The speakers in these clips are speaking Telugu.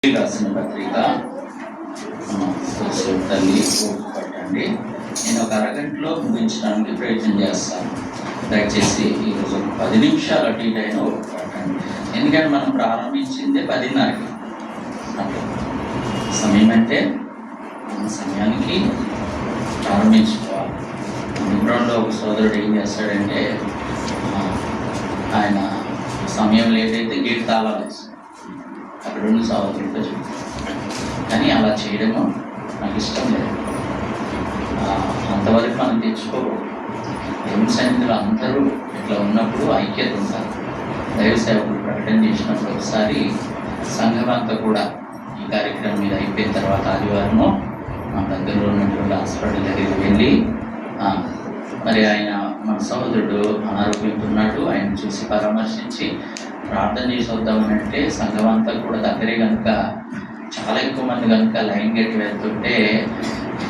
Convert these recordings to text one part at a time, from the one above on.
రాసిన పత్రిక తల్లి పట్టండి. నేను ఒక అరగంటలో ముగించడానికి ప్రయత్నం చేస్తాను. దయచేసి ఈరోజు 10 నిమిషాలు అటు ఇటు అయినా పట్టండి. ఎందుకంటే మనం ప్రారంభించిందే 10:30కి. సమయం అంటే సమయానికి ప్రారంభించుకోవాలి. నిబ్రంలో ఒక సోదరుడు ఏం చేస్తాడంటే ఆయన సమయం లేట్ అయితే గేట్ తాళాలు వేస్తాడు. అక్కడ ఉన్న సోదరుడితో చెప్తాను. కానీ అలా చేయడము నాకు ఇష్టం లేదు. అంతవరకు మనం తెచ్చుకోకూడదు. దేవుని సన్నిధిలో అందరూ ఇట్లా ఉన్నప్పుడు ఐక్యత ఉంటారు. దైవ సేవకులు ప్రకటన చేసినప్పుడు ఒకసారి సంఘం అంతా కూడా ఈ కార్యక్రమం మీద అయిపోయిన తర్వాత ఆదివారము మన దగ్గరలో ఉన్నటువంటి హాస్పిటల్ దగ్గరికి వెళ్ళి మరి ఆయన మన సహోదరుడు అనారోగ్యంతో ఉన్నాడు, ఆయన చూసి పరామర్శించి ప్రార్థన చేసి వద్దామని అంటే సంఘం అంతా కూడా దగ్గరే కనుక చాలా ఎక్కువ మంది కనుక లైన్ గట్టి వెళ్తుంటే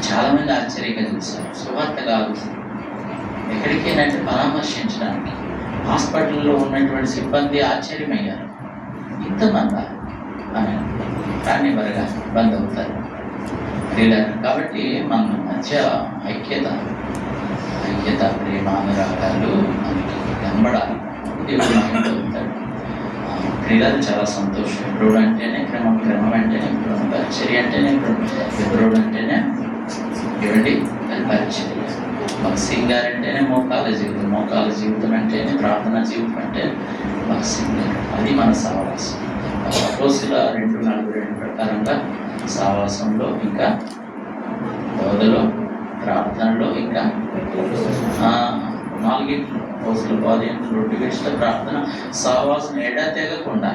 చాలామంది ఆశ్చర్యంగా చూశారు. సువార్త కాదు, ఎక్కడికేనంటే పరామర్శించడానికి. హాస్పిటల్లో ఉన్నటువంటి సిబ్బంది ఆశ్చర్యమయ్యారు, ఇంతమంది అని కానీ మరగా బంద్ అవుతారు. కాబట్టి మన మధ్య ఐక్యత ప్రేమ అనురాగాలు మనకి కనబడాలి. దేవుడు మనతో ఉంటాడు. క్రీడలు చాలా సంతోషం. ఎబ్రోడ్ అంటేనే క్రమం అంటేనే పరిచర్య అంటేనే ఎబ్రోడ్ అంటేనే ఏమండి అది పరిచర్య. బక్సింగ్ గారు అంటేనే మోకాల జీవితం అంటేనే ప్రార్థనా జీవితం అంటే బక్సింగ్ గారు. అది మన సావాసం. అపోస్తుల 2:42 ప్రకారంగా సావాసంలో ఇంకా బోధలో ప్రార్థనలో ఇంకా 4 రోజుల బాధ్యతలు రొట్టె విడిచిన ప్రార్థన సావాసం ఎడతెగకుండా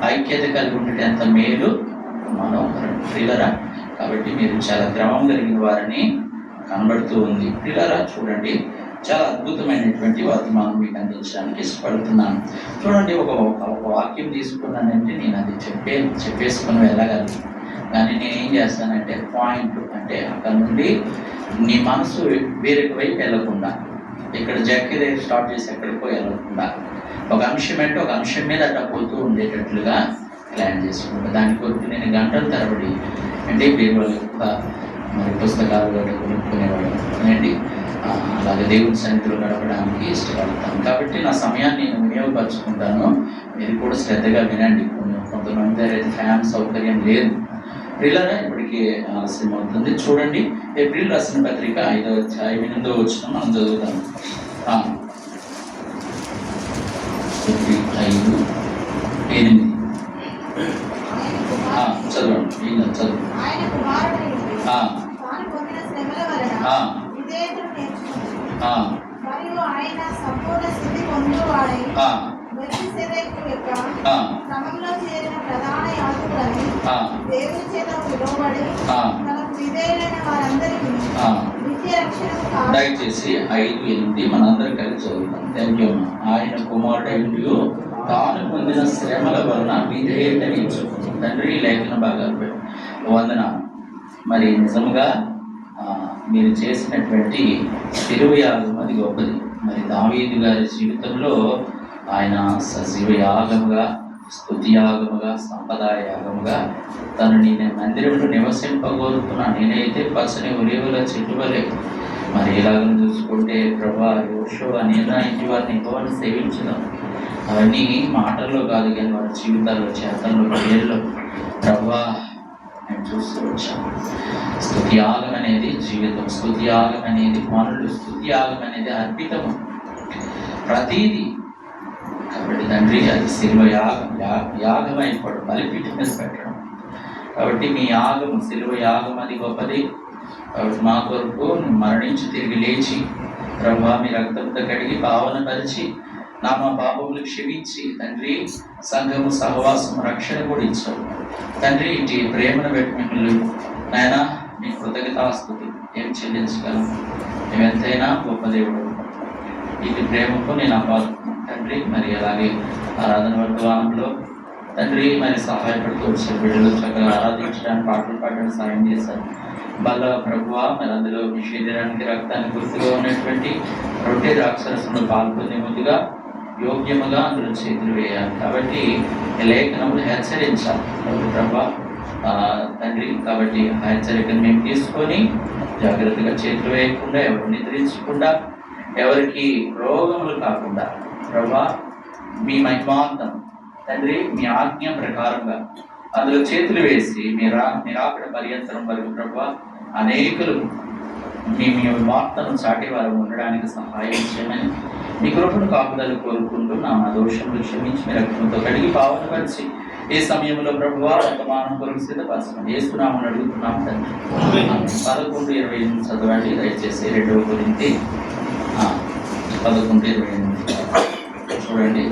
ఐక్యత కలిగి ఉండేది ఎంత మేలు మనోహరం ప్రియులరా. కాబట్టి మీరు చాలా క్రమం కలిగిన వారిని కనబడుతూ ఉంది. ప్రియులరా చూడండి, చాలా అద్భుతమైనటువంటి వర్తమానం మీకు అందించడానికి ఇష్టపడుతున్నాను. చూడండి, ఒక వాక్యం తీసుకున్నానంటే నేను అది చెప్పేసుకుని వెళ్ళగలను. కానీ నేనేం చేస్తానంటే పాయింట్ అంటే అక్కడ నుండి నీ మనసు వేరొక వైపు వెళ్ళకుండా, ఇక్కడ జక్కి దగ్గర స్టార్ట్ చేసి ఎక్కడికో వెళ్ళకుండా ఒక అంశం అంటే ఒక అంశం మీద అట్లా పోతూ ఉండేటట్లుగా ప్లాన్ చేసుకుంటాను. దాని కొరకు నేను గంటల తరబడి అంటే బీరువాళ్ళ యొక్క మరి పుస్తకాలు కొనుక్కునేవాడు అండి. అలాగే దేవుని సన్నిధిలో గడపడానికి ఇష్టపడతాను. కాబట్టి నా సమయాన్ని నేను వినియోగపరుచుకుంటాను. మీరు కూడా శ్రద్ధగా వినండి. కొంతమంది అయితే ఫ్యాన్ సౌకర్యం లేదు. ప్రియులారా, ఇప్పటికీ ఆలస్యం అవుతుంది. చూడండి, ఏప్రిల్ రాసిన పత్రిక 5వ అధ్యాయం 8వ వచనం మనం చదువుతాం. ఏప్రిల్ 5:8 చదవండి. చదువు. దయచేసి 5:8 మనందరం కలిసి చదువుతాం. Thank you. ఆయన కుమారుడు తాను పొందిన శ్రమల వలన విధేయత నేర్చుకుంటాం. తండ్రి లేఖన భాగాలు వందనాలు. మరి నిజంగా మీరు చేసినటువంటి శిలువ యాగం అది గొప్పది. మరి దావీదు గారి జీవితంలో ఆయన సజీవ యాగముగా, స్తుతి యాగముగా, సంపదాయ యాగముగా తను నేను మందిరంలో నివసింపగోరుతున్నాను. నేనైతే పచ్చని ఒలివల చెట్టు వలె. మరి ఎలాగని చూసుకుంటే ప్రభా యోషువ ఇంటి వారిని ఎక్కువని సేవించడం అవన్నీ మాటల్లో కాదు, కానీ వారి జీవితాల్లో, చేతల్లో, క్రియల్లో ప్రభా నేను చూస్తూ వచ్చాను. స్తుతి యాగం అనేది జీవితం, స్తుతి యాగం అనేది పనులు, స్తుతి యాగం అనేది అర్పితము ప్రతీది. కాబట్టి తండ్రి అది శిలువ యాగం అయిపోవడం, బలిపీఠం మీద పెట్టడం. కాబట్టి మీ యాగం శిలువ యాగం అది గొప్పది. కాబట్టి మా కొరకు మరణించి తిరిగి లేచి ప్రభా మీ రక్తంతో కడిగి పావనపరిచి మా పాపములు క్షమించి తండ్రి సంఘము, సహవాసం, రక్షణ కూడా ఇచ్చావు తండ్రి. ఇటు ప్రేమను పెట్టి మిమ్మల్ని నాయన మీ కృతజ్ఞతాస్తుతి ఏం చెల్లించగలం. మేమెంతైనా గొప్ప దేవుడు. ఇటు ప్రేమకు నేను అపాడుతున్నాను తండ్రి. మరి అలాగే ఆరాధన వర్తమానంలో తండ్రి మరి సహాయపడుతూ వచ్చే బిడ్డలు చక్కగా ఆరాధించడానికి, పాటలు పాడడానికి సాయం చేశారు. బల్ల ప్రభువా, మరి అందులో మీ శరీరానికి రక్తానికి గుర్తుగా ఉన్నటువంటి రొట్టె ద్రాక్షరసంలో పాల్గొనే ముందుగా యోగ్యముగా అందులో చేతులు వేయాలి. కాబట్టి లేఖనములు హెచ్చరించాలి. ప్రభా తండ్రి, కాబట్టి ఆ హెచ్చరికను మేము తీసుకొని జాగ్రత్తగా చేతులు వేయకుండా, ఎవరు నిద్రించకుండా, ఎవరికి రోగములు కాకుండా ప్రభా మీ మహిమాంతం తండ్రి మీ ఆజ్ఞ ప్రకారంగా అందులో చేతులు వేసి మీరాకడ పర్యంతరం వరకు ప్రభా అనేకులు మీ వార్తను చాటేవారు ఉండడానికి సహాయం చేయమని మీ కృపను కాపుదలు కోరుకుంటూ నా దోషములు క్షమించి మీ రక్తంతో కడిగి పావనపరిచి ఈ సమయంలో ప్రభువా వర్తమానం కొరకు సిద్ధపరచమని వేస్తున్నామని అడుగుతున్నాం తండ్రి. 11:28 చదవండి దయచేసి. 2 కొరింథీ 11:28 చూడండి.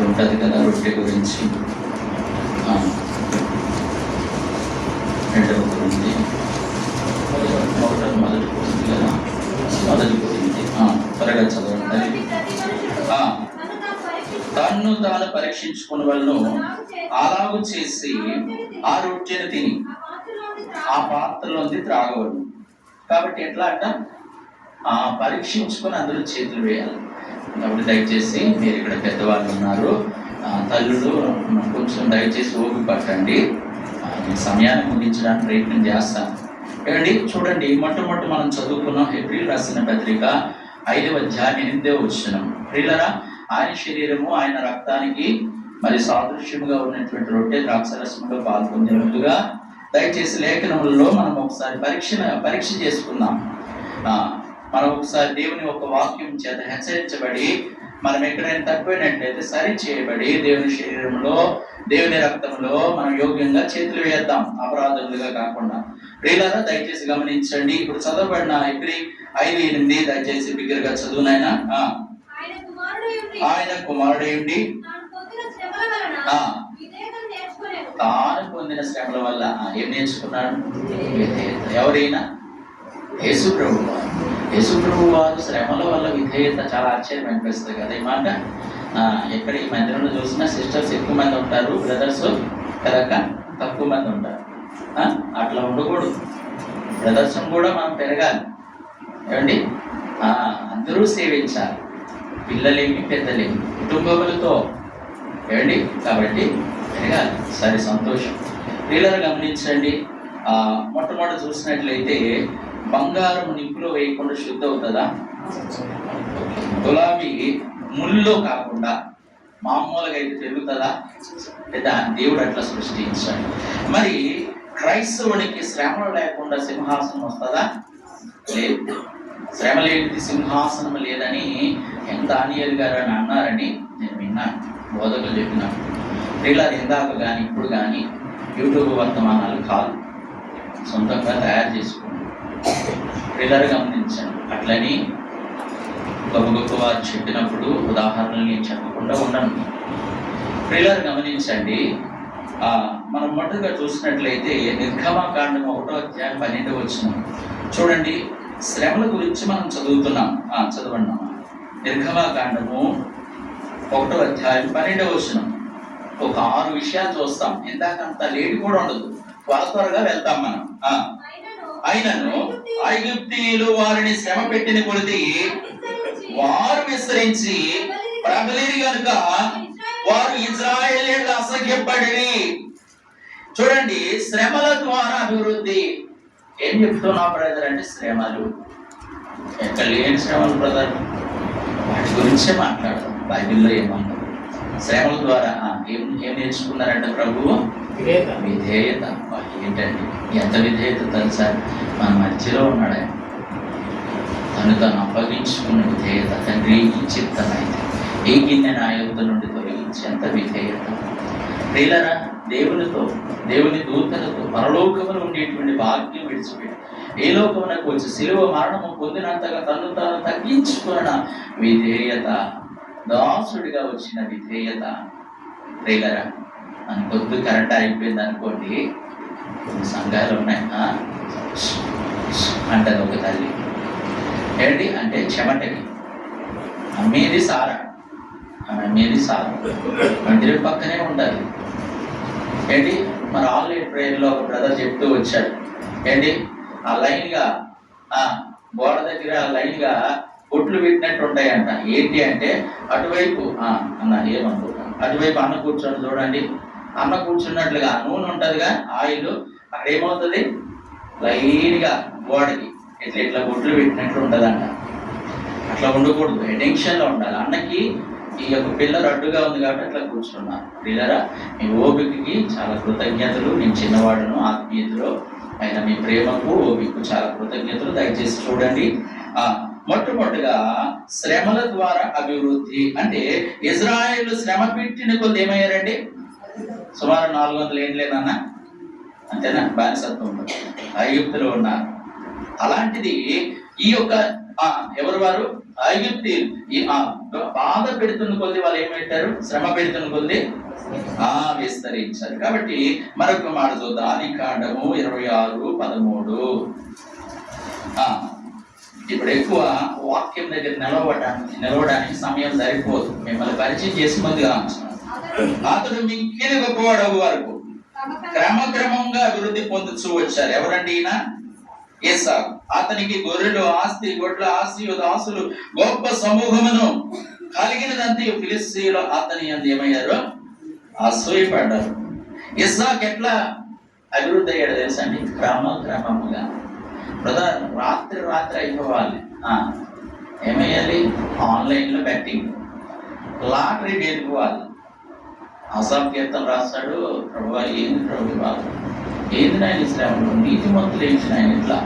ఉంటుంది కదా రొట్టె గురించి. 2 కొరింథీ మొదటి కొరింథీ కదా, మొదటి కొరింథీ త్వరగా చదవండి. తన్ను తాను పరీక్షించుకుని వాళ్ళను అలాగు చేసి ఆ రొట్టెను తిని ఆ పాత్రలోంది త్రాగవలను. కాబట్టి ఎట్లా అంట, పరీక్షించుకొని అందులో చేతులు వేయాలి. కాబట్టి దయచేసి మీరు ఇక్కడ పెద్దవాళ్ళు ఉన్నారు, తల్లులు కొంచెం దయచేసి ఓపిక పట్టండి. సమయాన్ని ముగించడానికి ప్రయత్నం చేస్తాను. ఏమండి చూడండి, మొట్టమొదటి మనం చదువుకున్నాం హెబ్రీయులకు రాసిన పత్రిక 5వ అధ్యాయం 8వ వచనం. ప్రియులారా, ఆయన శరీరము ఆయన రక్తానికి మరి సాదృశ్యముగా ఉన్నటువంటి రొట్టె ద్రాక్షరసంలో పాల్గొనేందుగా దయచేసి లేఖనములలో మనం ఒకసారి పరీక్ష చేసుకుందాం. మనం ఒకసారి దేవుని ఒక వాక్యం చేత హెచ్చరించబడి మనం ఎక్కడైనా తక్కువైనట్లయితే సరి చేయబడి దేవుని శరీరంలో దేవుని రక్తంలో మనం యోగ్యంగా చేతులు వేద్దాం, అపరాధములుగా కాకుండా. ప్రియులారా దయచేసి గమనించండి. ఇప్పుడు చదవబడిన హెబ్రీ 5:8 దయచేసి బిగ్గరగా చదువునైనా. ఆయన కుమారుడేంటి తాను పొందిన శ్రమల వల్ల ఏం నేర్చుకున్నాడు? విధేయత. ఎవరైనా యేసు ప్రభు వారు శ్రమల వల్ల విధేయత. చాలా ఆశ్చర్యం అనిపిస్తుంది కదా ఈ మాట. ఎక్కడ ఈ మందిరంలో చూసినా సిస్టర్స్ ఎక్కువ మంది ఉంటారు, బ్రదర్స్ కనుక తక్కువ మంది ఉంటారు. అట్లా ఉండకూడదు. బ్రదర్స్ కూడా మనం పెరగాలి. ఏమండి, అందరూ సేవించాలి, పిల్లలేమి పెద్దలేమి కుటుంబములతో. ఏమండి, కాబట్టి పెరగాలి. సరే, సంతోషం. పిల్లలు గమనించండి. మొట్టమొదటి చూసినట్లయితే బంగారం నిప్పులో వేయకుండా శుద్ధి అవుతుందా? గులాబీ ముళ్ళలో కాకుండా మామూలుగా అయితే పెరుగుతుందా? లేదా? దేవుడు అట్లా సృష్టించాడు. మరి క్రైస్తవునికి శ్రమలు లేకుండా సింహాసనం వస్తుందా? లేదు. శ్రమ లేనిది సింహాసనం లేదని దానియేలు గారు అని అన్నారని నేను విన్నాను, బోధకులు చెప్పినాను. పిల్లలు ఇందాక కానీ ఇప్పుడు కానీ యూట్యూబ్ వర్తమానాలు కాదు, సొంతంగా తయారు చేసుకోండి. పిల్లలు గమనించండి. అట్లని గొప్ప గొప్ప వారు చెప్పినప్పుడు ఉదాహరణలు నేను చెప్పకుండా ఉండను. పిల్లలు గమనించండి. మనం మొదటగా చూసినట్లయితే నిర్గమకాండం 1వ అధ్యాయం 12వ వచనం చూడండి. శ్రమల గురించి మనం చదువుతున్నాం. చదవండి. నిర్గమకాండము 1వ అధ్యాయం 12వ వచనం. ఒక 6 విషయాలు చూస్తాం. ఇందాకంత లేట్ కూడా ఉండదు, త్వరగా వెళ్తాం మనం. అయినను ఐగుప్తీయులు వారిని శ్రమ పెట్టిన కొలది వారు విస్తరించి ప్రబలిరి కనుక వారు ఇశ్రాయేలీయుల అసహ్యపడి. చూడండి, శ్రమల ద్వారా అభివృద్ధి. ఏం చెప్తున్నా బ్రదర్ అంటే శ్రమలు. ఎక్కడ లేని శ్రమలు బ్రదర్, వాటి గురించే మాట్లాడదాం. బైబిల్లో ఏమన్నా శ్రమల ద్వారా ఏం నేర్చుకున్నారంటే ప్రభువు విధేయత. ఏంటండి ఎంత విధేయత తెలుసా? మన మధ్యలో ఉన్నాడు ఆయన, తను అప్పగించుకున్న విధేయత. తండ్రి ఈ చిత్తమైతే ఈ గిన్నె నా యొద్ద నుండి తొలగించి ఎంత విధేయత. ప్రియులారా, దేవుని దూతలతో పరలోకములో ఉండేటువంటి భాగ్యం విడిచిపెట్టి ఏ లోకమునకు వచ్చి శిలువ మరణము పొందినంతగా తను తాను తగ్గించుకున్న విధేయత, దాసుడిగా వచ్చిన విధేయత. ప్రియులారా, మన కొద్ది కరెంట్ అయిపోయింది అనుకోండి, కొన్ని సంఘాలు ఉన్నాయి అంటది ఒక తల్లి. ఏంటి అంటే చెమటకి అమ్మేది సారా, మందిరం పక్కనే ఉండాలి. ఏంటి మరి ఆన్లైన్ ప్రేయర్లో ఒక బ్రదర్ చెప్తూ వచ్చాడు. ఏంటి ఆ లైన్గా గోడ దగ్గర లైన్గా బొట్లు పెట్టినట్టు ఉంటాయంట. ఏంటి అంటే అటువైపు అన్న ఏమనుకుంటా, అటువైపు అన్న కూర్చొని చూడండి, అన్న కూర్చున్నట్లుగా నూనె ఉంటుందిగా, ఆయిల్ అక్కడ ఏమవుతుంది, లైన్గా గోడకి ఇట్లా ఇట్లా బొట్లు పెట్టినట్లు ఉంటుందంట. అట్లా ఉండకూడదు, అటెన్షన్లో ఉండాలి. అన్నకి ఈ యొక్క పిల్లలు అడ్డుగా ఉంది కాబట్టి అట్లా కూర్చున్నాను. పిల్లరా, మీ ఓపికకి చాలా కృతజ్ఞతలు. నేను చిన్నవాడును ఆత్మీయతలో, అయినా మీ ప్రేమకు ఓపికకు చాలా కృతజ్ఞతలు. దయచేసి చూడండి. మొట్టమొదటిగా శ్రమల ద్వారా అభివృద్ధి అంటే ఇజ్రాయేల్ శ్రమ పెట్టిన కొద్ది ఏమయ్యారండి? సుమారు 400 ఏం లేదన్నా, అంతేనా? బానిసత్వం ఐగుప్తులో ఉన్నారు. అలాంటిది ఈ యొక్క ఎవరు వారు? ఐగుప్తి బాధ పెడుతున్న కొద్ది వాళ్ళు ఏం పెట్టారు? శ్రమ పెడుతున్న కొద్ది విస్తరించారు. కాబట్టి మరొక మాట చూద్దాం. ఆదికాండము 26:13. ఇప్పుడు ఎక్కువ వాక్యం దగ్గర నిలవడానికి సమయం సరిపోదు. మిమ్మల్ని పరిచయం చేసి ముందుగా అతడు మిక్కిలి గొప్పవాడవు వరకు క్రమక్రమంగా అభివృద్ధి పొందుతూ వచ్చారు. ఎవరండి ఈయన? ఏసావు. అతనికి గొర్రెలు, ఆస్తి, గొడ్ల, ఆస్తియు, దాసులు, గొప్ప సమూహమును కలిగినదంతే ఫిలిస్తీయులు అతని ఏమయ్యారు? అసూయపడ్డారు. ఇస్సాకు ఎట్లా అభివృద్ధి అయ్యాడు తెలుసండి? క్రమముగా. రాత్రి అయిపోవాలి. ఏమయ్యాలి? ఆన్లైన్లో బెట్టింగ్, లాటరీ వెళ్ళిపోవాలి. అసాఫ్ కీర్తన రాస్తాడు, ప్రభు ఏంది ప్రభు బాధ, ఏంది నాయన శ్రమలు, నీతిమంతులు ఏంటి నాయన ఇట్లా,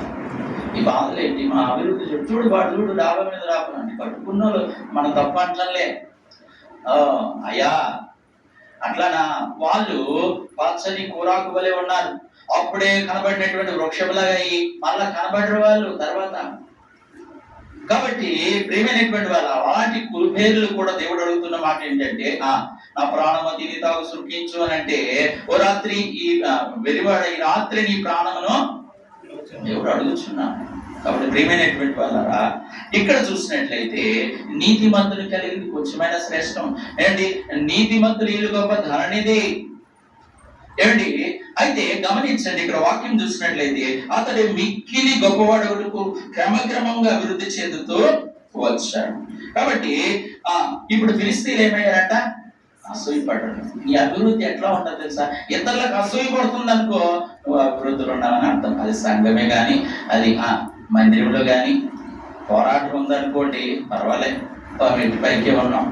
ఈ బాధలు ఏంటి, మా అభివృద్ధి చూడు వాడు చూడు డాబా మీద రాపండి కట్టుకున్న వాళ్ళు మన తప్ప అంటలే. అయ్యా అట్లానా? వాళ్ళు పచ్చని కూరాకు వలె ఉన్నారు. అప్పుడే కనబడినటువంటి వృక్షములాగా అయ్యి మళ్ళా కనబడరు వాళ్ళు తర్వాత. కాబట్టి ప్రేమైనటువంటి వాళ్ళు అలాంటి కురుపేర్లు కూడా దేవుడు అడుగుతున్న మాట ఏంటంటే, నా ప్రాణము దీని తాగు సుఖించు అని అంటే, ఓ రాత్రి ఈ వెలివాడ ఈ రాత్రి నీ ప్రాణమును దేవుడు అడుగుతున్నాను. కాబట్టి ప్రియమైనటువంటి వాళ్ళరా, ఇక్కడ చూసినట్లయితే నీతిమంతులు కలిగింది కొంచెమైన శ్రేష్టం. ఏంటి? నీతిమంతులు ఇల్లు గొప్ప ధరణిది. ఏమండి? అయితే గమనించండి, ఇక్కడ వాక్యం చూసినట్లయితే అతడు మిక్కిలి గొప్పవాడకు క్రమక్రమంగా అభివృద్ధి చెందుతూ వచ్చాడు. కాబట్టి ఇప్పుడు ఫిలిస్తీన్లు ఏమయ్యారంట? అసూయపడ్డాడు. నీ అభివృద్ధి ఎట్లా ఉంటుంది తెలుసా? ఇతరులకు అసూయ పడుతుంది అనుకో, నువ్వు అభివృద్ధిలో ఉన్నావని అర్థం. అది సంఘమే కానీ, అది మందిరంలో కానీ పోరాటం ఉందనుకోండి, పర్వాలేదు, ఇంటి పైకే ఉన్నాం.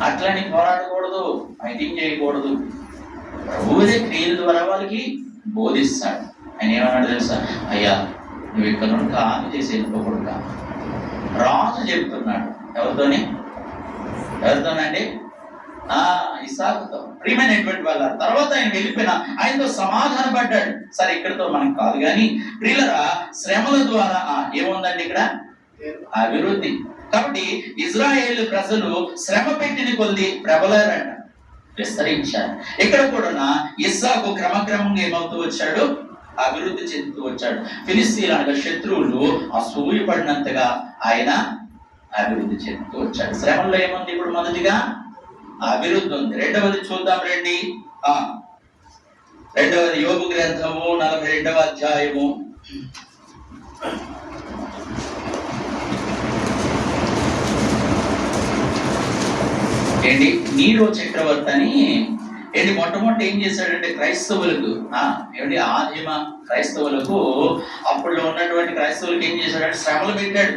అట్లని పోరాడకూడదు, ఫైటింగ్ చేయకూడదు. ప్రభువుదే క్రియల ద్వారా వాళ్ళకి బోధిస్తాడు. ఆయన ఏమన్నాడు తెలుసా? అయ్యా నువ్వు ఇక్కడ నుండి కాని చేసి వెళ్ళిపోకూడదు. రాజు చెప్తున్నాడు. ఎవరితోనండి? ఇస్సాకుతో. ప్రియమైనటువంటి వాళ్ళ తర్వాత ఆయన వెళ్ళిపోయినా ఆయనతో సమాధాన పడ్డాడు. సరే, ఇక్కడితో మనకు కాదు కానీ ప్రియులరా, శ్రమల ద్వారా ఏముందండి ఇక్కడ? అభివృద్ధి. కాబట్టి ఇజ్రాయేల్ ప్రజలు శ్రమ పెట్టిన కొద్ది ప్రబలారంట, విస్తరించారు. ఇక్కడ కూడా ఇస్సాకు క్రమక్రమంగా ఏమవుతూ వచ్చాడు? అభివృద్ధి చెందుతూ వచ్చాడు. ఫిలిస్తీన్లు అనగా శత్రువులు అసూయపడినంతగా ఆయన అభివృద్ధి చెందుతూ వచ్చాడు. శ్రమల్లో ఏముంది? ఇప్పుడు మొదటిగా అభివృద్ధి ఉంది. రెండవది చూద్దాం రండి. రెండవది యోబు గ్రంథము 42వ అధ్యాయము. ఏంటి? నీరో చక్రవర్తి అని మొట్టమొదటి ఏం చేశాడంటే క్రైస్తవులకు ఆదిమ క్రైస్తవులకు, అప్పుడులో ఉన్నటువంటి క్రైస్తవులకు ఏం చేశాడంటే శ్రమలు పెట్టాడు.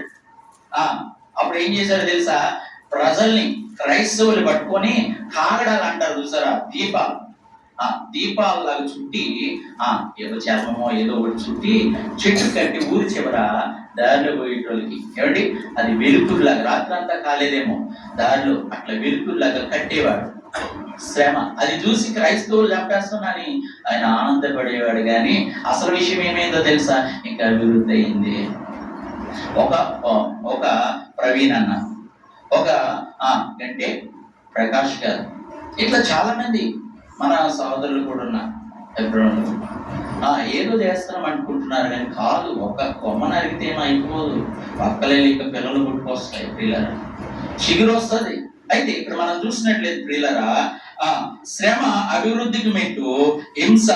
అప్పుడు ఏం చేశాడో తెలుసా? ప్రజల్ని క్రైస్తవులు పట్టుకొని కాగడాలు అంటారు చూసారా, దీపాలలాగా చుట్టి, ఏదో చర్మమో ఏదో ఒకటి చుట్టి చెట్టు కట్టి ఊరి చివర దారిలో పోయేటోళ్ళకి ఏమండి, అది వెలుతురులాగా, రాత్రి అంతా కాలేదేమో, దారిలో అట్లా వెలుతురులాగా కట్టేవాడు. శ్రమ అది చూసి క్రైస్తవులు చంపేస్తున్నాని ఆయన ఆనందపడేవాడు. కానీ అసలు విషయం ఏమైందో తెలుసా? ఇంకా అభివృద్ధి అయింది. ఒక ప్రవీణ్ అన్న, ఒక అంటే ప్రకాష్ గారు, ఇట్లా చాలా మంది మన సహోదరులు కూడా ఉన్నారు. ఏదో చేస్తున్నాం అనుకుంటున్నారు కానీ కాదు. ఒక కొమ్మ నరిగితే ఏమైపోదు, పక్కలే ఇంకా పిల్లలు పుట్టుకొస్తాయి. ప్రియులరా, చిగురు వస్తుంది. అయితే ఇక్కడ మనం చూసినట్లేదు ప్రియులరా, శ్రమ అభివృద్ధికి మెట్టు, హింస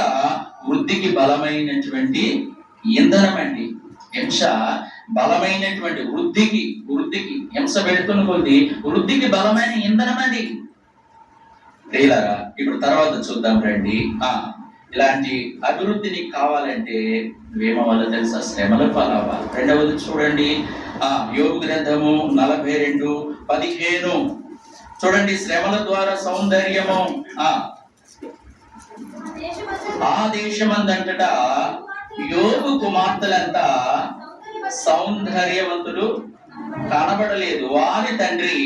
వృద్ధికి బలమైనటువంటి ఇంధనం అండి. హింస బలమైనటువంటి వృద్ధికి హింస పెడుతున్న కొద్ది వృద్ధికి బలమైన ఇంధనం అది. ప్రియులారా, ఇప్పుడు తర్వాత చూద్దాం రండి. ఇలాంటి అభివృద్ధి నీకు కావాలంటే నువ్వేమో వల్ల తెలుసా? శ్రమల పాలవ్వాలి. రెండవది చూడండి, యోబు గ్రంథము 42:15 చూడండి. శ్రమల ద్వారా సౌందర్యము. ఆ దేశమందంతట యోబు కుమార్తెలంతా సౌందర్యవంతులు కనబడలేదు. వారి తండ్రి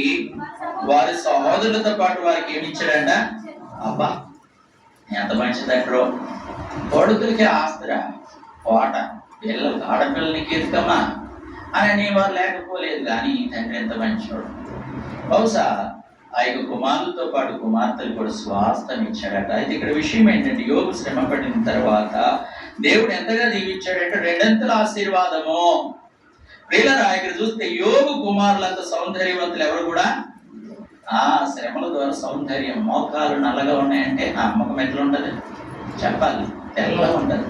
వారి సహోదరులతో పాటు వారికి ఏమి ఇచ్చాడంట? అబ్బా, ఎంత మంచి తండ్రో! కొడుకులకి ఆస్తిరా, కోట, పిల్లలు ఆడపిల్లలకి ఎదుకమ్మా అని అనేవారు లేకపోలేదు. కానీ ఈ తండ్రి ఎంత మంచివాడు. బహుశా ఆ యొక్క కుమారులతో పాటు కుమార్తెలు కూడా స్వాస్థం ఇచ్చాడట. అయితే ఇక్కడ విషయం ఏంటంటే, యోబు శ్రమ పడిన తర్వాత దేవుడు ఎంతగా దీవించాడంటే రెండంతల ఆశీర్వాదము. ప్రియులారా, ఇక్కడ చూస్తే యోబు కుమారులంత సౌందర్యవంతులు ఎవరు కూడా శ్రమల ద్వారా సౌందర్యం. మోకాలు నల్లగా ఉన్నాయంటే ముఖం ఎట్లా ఉంటది చెప్పాలి? తెల్లగా ఉంటది.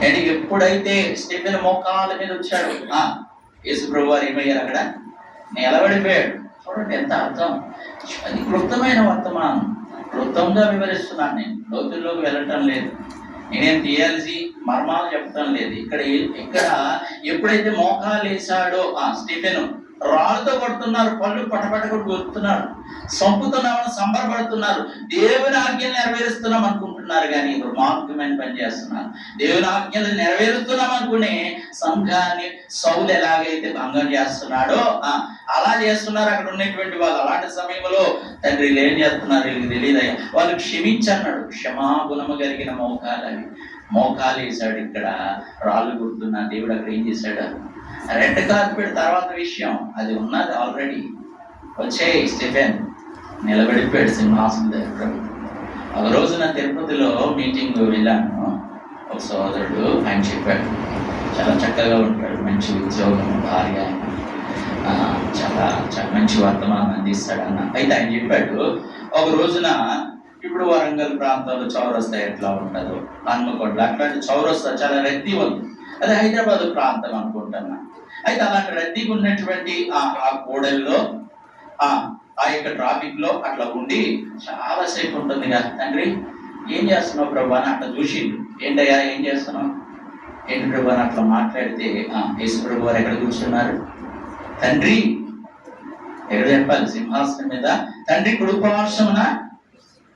అండ్ ఎప్పుడైతే స్టెఫెన్ మోకాల మీద వచ్చాడు, యేసు ప్రభు వారు ఏమయ్యారు? అక్కడ నిలబడిపోయాడు. చూడండి ఎంత అర్థం. అది క్లుప్తమైన వర్తమానం, క్లుప్తంగా వివరిస్తున్నాను. నేను లోతుల్లోకి వెళ్ళటం లేదు, నేనేం థియాలజీ మర్మాలు చెప్పడం లేదు. ఇక్కడ ఎప్పుడైతే మోకాలు వేసాడో స్టీఫెన్, రాళ్ళతో కొడుతున్నారు, పళ్ళు పటపటకొట్టు కొడుతున్నారు, సంపుతున్నామని సంబరపడుతున్నారు, దేవుని ఆజ్ఞలు నెరవేరుస్తున్నాం అనుకుంటున్నారు. కానీ దుర్మార్గమైన పని చేస్తున్నారు. దేవుని ఆజ్ఞలు నెరవేరుస్తున్నాం అనుకునే సంఘాన్ని సౌలు ఎలాగైతే భంగం చేస్తున్నాడో అలా చేస్తున్నారు అక్కడ ఉన్నటువంటి వాళ్ళు. అలాంటి సమయంలో తండ్రి ఏం చేస్తున్నారు వీళ్ళకి తెలియదయ్యా. వాళ్ళు క్షమించన్నాడు. క్షమాగుణము కలిగిన మోకాలు వేసాడు. ఇక్కడ రాళ్ళు కొడుతున్నా దేవుడు అక్కడ ఏం చేశాడు? రెడ్ కార్పెట్ తర్వాత విషయం, అది ఉన్నది ఆల్రెడీ. వచ్చే స్టెఫెన్ నిలబడిపోయాడు సింహాసనం దగ్గర. ఒక రోజు నా తిరుపతిలో మీటింగ్ వెళ్ళాను. ఒక సోదరుడు ఆయన చెప్పాడు, చాలా చక్కగా ఉంటాడు, మంచి ఉద్యోగం, భార్య, చాలా మంచి వర్తమానం అందిస్తాడు అన్న. అయితే ఆయన చెప్పాడు, ఒక రోజున ఇప్పుడు వరంగల్ ప్రాంతంలో చౌరస్తా ఎట్లా ఉంటుందో, హన్మకొండ అట్లాంటి చౌరస్తా చాలా రద్దీ ఉంది. అది హైదరాబాద్ ప్రాంతం అనుకుంటున్నా. అయితే అలాంటి రద్దీగా ఉన్నటువంటి ఆ కూడల్లో ఆ యొక్క ట్రాఫిక్ లో అట్లా ఉండి చాలాసేపు ఉంటుంది కదా. తండ్రి ఏం చేస్తున్నావు ప్రభు అని అట్లా చూసిండు. ఏంటయ్యా ఏం చేస్తున్నావు? ఏంటి ప్రభు అని అట్లా మాట్లాడితే యేసు ప్రభు వారు ఎక్కడ కూర్చున్నారు? తండ్రి ఎక్కడ చెప్పాలి? సింహాసనం మీద తండ్రి కుడిపార్శ్వమున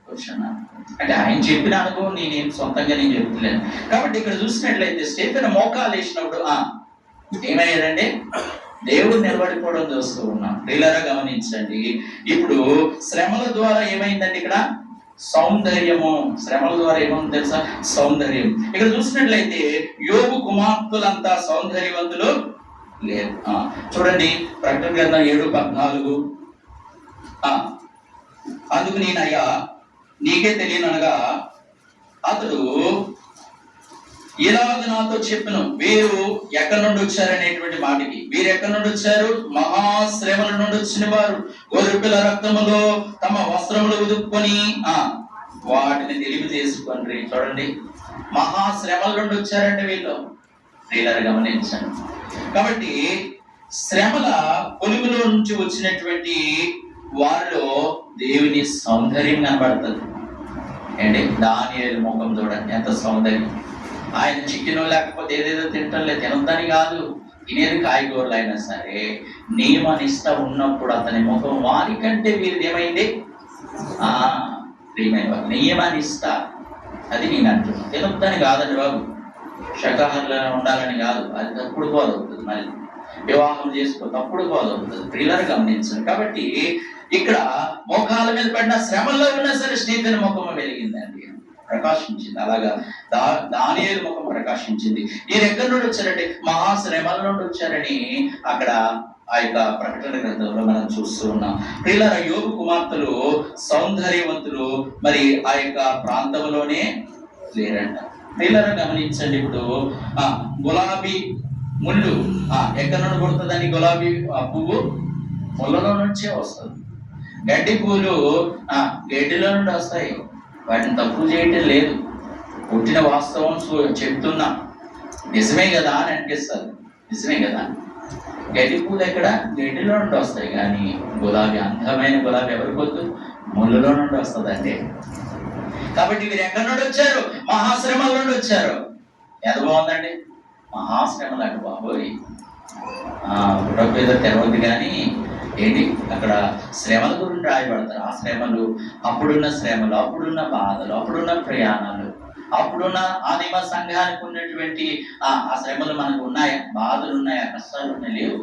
కూర్చున్నారు. అంటే ఆయన చెప్పిన అనుభవం నేనేం సొంతంగా నేను చెప్తలేను. కాబట్టి ఇక్కడ చూసినట్లయితే స్టెఫెన్ మోకాలు వేసినప్పుడు ఏమయ్యాడండి? దేవుడు నిలబడిపోవడం చూస్తూ ఉన్నాం. ప్రియులారా గమనించండి. ఇప్పుడు శ్రమల ద్వారా ఏమైందండి? ఇక్కడ సౌందర్యము. శ్రమల ద్వారా ఏమైంది తెలుసా? సౌందర్యం. ఇక్కడ చూసినట్లయితే యోబు కుమార్తెలంతా సౌందర్యవంతులు లేదు. చూడండి ప్రకటన గ్రంథం 7:14. అందుకు నేనయ్యా నీకే తెలియననగా అతడు ఇలాగ నాతో చెప్పను, వీరు ఎక్కడి నుండి వచ్చారనేటువంటి మాటకి. వీరు ఎక్కడి నుండి వచ్చారు? మహాశ్రమల నుండి వచ్చిన వారు. గొర్రెపిల్ల రక్తములో తమ వస్త్రములు ఉదుక్కొని వాటిని తెలివి చేసుకోండి. చూడండి, మహాశ్రమల నుండి వచ్చారంటే వీళ్ళు. ప్రియులారా గమనించండి. కాబట్టి శ్రమల కొలుగులో నుంచి వచ్చినటువంటి వారిలో దేవుని సౌందర్యం కనబడుతుంది. ఏంటి? దానియేలు ముఖం చూడండి ఎంత సౌందర్యం. ఆయన చికెన్ లేకపోతే ఏదేదో తింటలేదు, తినొద్దని కాదు, తినేది కాయగూరలు అయినా సరే నియమనిష్ట ఉన్నప్పుడు అతని ముఖం వారికంటే వీరిది ఏమైంది? నియమనిష్ట. అది నేను అంటున్నాను. తినొద్దని కాదండి బాబు, శాకాహారులు ఉండాలని కాదు. అది తప్పుడు పోదవుతుంది. మళ్ళీ వివాహం చేసుకో తప్పుడు పోదవుతుంది. ప్రియులను గమనించండి. కాబట్టి ఇక్కడ మోకాల మీద పడిన శ్రమల్లో ఉన్నా సరే స్టీఫెన్ ముఖం వెలిగిందండి, ప్రకాశించింది. అలాగా దానియేలు ముఖం ప్రకాశించింది. ఈయన ఎక్కడి నుండి వచ్చారంటే మహాశ్రమల నుండి వచ్చారని అక్కడ ఆ యొక్క ప్రకటన గ్రంథంలో మనం చూస్తూ ఉన్నాం. ప్రియులారా, యోబు కుమార్తెలు సౌందర్యవంతులు మరి ఆ యొక్క ప్రాంతంలోనే లేరంట. ప్రియులారా గమనించండి. ఇప్పుడు గులాబీ ముళ్ళు ఎక్కడి నుండి కొడుతుందని? గులాబీ పువ్వు ముళ్ళలో నుంచే వస్తుంది. గడ్డి పూలు గడ్డిలో నుండి వస్తాయి. వాటిని తప్పు చేయటం లేదు, పుట్టిన వాస్తవం చెప్తున్నా, నిజమే కదా అని అనిపిస్తుంది. నిజమే కదా. గడ్డి పూలు ఎక్కడ? గడ్డిలో నుండి వస్తాయి, కానీ గులాబీ, అందమైన గులాబీ ఎవరికి వద్దు? ముళ్ళులో నుండి వస్తుందండి. కాబట్టి మీరు ఎక్కడి నుండి వచ్చారు? మహాశ్రమల నుండి వచ్చారు. ఎంత బాగుందండి మహాశ్రమలు అంటే. బాబోయ్, ఫోటో పేద తెరవద్దు కానీ ఏంటి అక్కడ శ్రమల గురించి రాయబడతారు. ఆ శ్రమలు, అప్పుడున్న శ్రమలు, అప్పుడున్న బాధలు, అప్పుడున్న ప్రయాణాలు, అప్పుడున్న ఆదిమ సంఘానికి ఉన్నటువంటి ఆ శ్రమలు మనకు ఉన్నాయా? బాధలు ఉన్నాయా? కష్టాలు ఉన్నాయి? లేవు,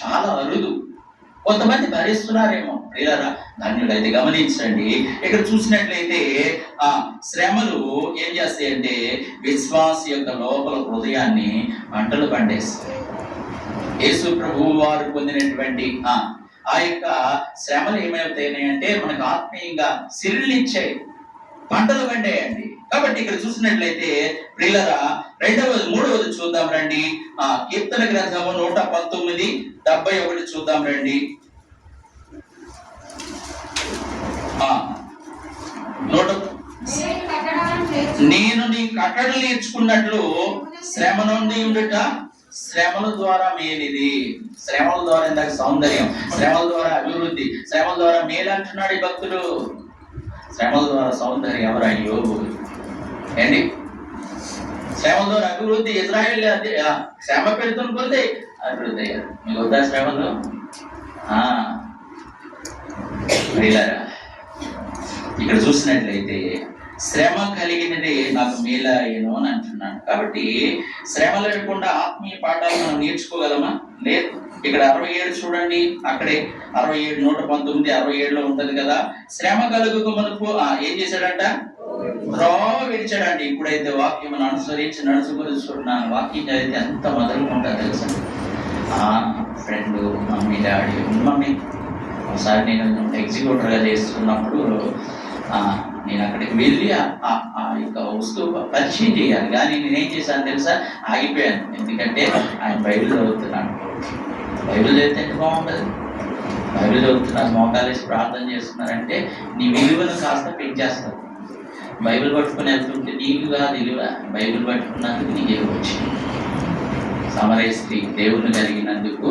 చాలా అరుదు. కొంతమంది భరిస్తున్నారేమో. ప్రియులారా, ధన్యులైతే గమనించండి. ఇక్కడ చూసినట్లయితే ఆ శ్రమలు ఏం చేస్తాయంటే విశ్వాస యొక్క లోపల హృదయాన్ని మంటలు పండేస్తాయి. యేసు ప్రభువు వారు పొందినటువంటి ఆ యొక్క శ్రమలు ఏమవుతాయి అంటే మనకు ఆత్మీయంగా సిరులిచ్చాయి, పంటలు పండేయండి. కాబట్టి ఇక్కడ చూసినట్లయితే ప్రియులారా, మూడవది చూద్దాం రండి. కీర్తన గ్రంథము 119:71 చూద్దాం రండి. నేను నీ కట్టడలు నేర్చుకున్నట్లు శ్రమ నుండి ఉండుట శ్రమల ద్వారా మేలిది. శ్రమల ద్వారా ఇందాక సౌందర్యం, శ్రమల ద్వారా అభివృద్ధి, శ్రమల ద్వారా మేలు అంటున్నాడు ఈ భక్తుడు. శ్రమల ద్వారా సౌందర్యం ఎవరా? యోబు. ఏంటి? శ్రమల ద్వారా అభివృద్ధి. ఇజ్రాయేల్ శ్రమ పెడుతున్న కొద్ది అభివృద్ధి అయ్యారు. మీకు వద్దా శ్రమలు? ఇక్కడ చూసినట్లయితే శ్రమ కలిగినది నాకు మేలయ్యను అని అంటున్నాడు. కాబట్టి శ్రమ లేకుండా ఆత్మీయ పాఠాలు మనం నేర్చుకోగలమా? లేదు. ఇక్కడ 67 చూడండి, అక్కడే 67, 119, 67లో ఉంటది కదా. శ్రమ కలుగుకు మనకు ఏం చేశాడంట? త్రోవ విడిచాడండి. ఇప్పుడైతే వాక్యం అనుసరించి నడుచుకున్నాను. వాక్యం చదివితే ఎంత మొదలుగా ఉంటుంది తెలుసా? Friend, mummy, daddy, mummy. ఒకసారి నేను ఎగ్జిక్యూటివ్గా చేస్తున్నప్పుడు నేను అక్కడికి వెళ్ళి ఆ యొక్క వస్తువు పరిచయం చేయాలి, కానీ నేనేం చేశాను తెలుసా? ఆగిపోయాను. ఎందుకంటే ఆయన బైబిల్ చదువుతున్నాను. బైబిల్ చదివితే ఎంత బాగుంటుంది? బైబిల్ చదువుతున్నారు, మోకాలేసి ప్రార్థన చేస్తున్నారంటే నీ విలువను కాస్త పెంచేస్తారు. బైబిల్ పట్టుకుని వెళ్తుంటే నీకు కాదు విలువ, బైబిల్ పట్టుకున్నందుకు నీకు వచ్చింది. సమరయ స్త్రీ దేవుని కలిగినందుకు,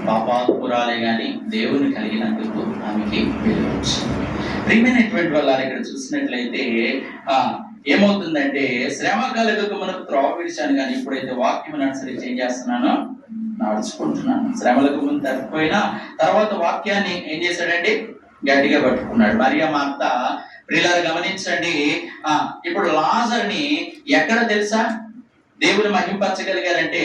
పాపాత్మురాలే కానీ దేవుని కలిగినందుకు ఆమెకి విలువ వచ్చింది. ప్రియమైనటువంటి వాళ్ళు ఇక్కడ చూసినట్లయితే ఏమవుతుందంటే శ్రమ కలుగుకు మనకు త్రోవ విడిచాను, కానీ ఇప్పుడైతే వాక్యం అనుసరించి ఏం చేస్తున్నాను? నడుచుకుంటున్నాను. శ్రమలకు ముందు తప్పిపోయినా తర్వాత వాక్యాన్ని ఏం చేశాడండి? గట్టిగా పట్టుకున్నాడు. మరియా మార్త. ప్రియులారా గమనించండి, ఇప్పుడు లాజరుని ఎక్కడ తెలుసా దేవుని మహింపరచగలిగారంటే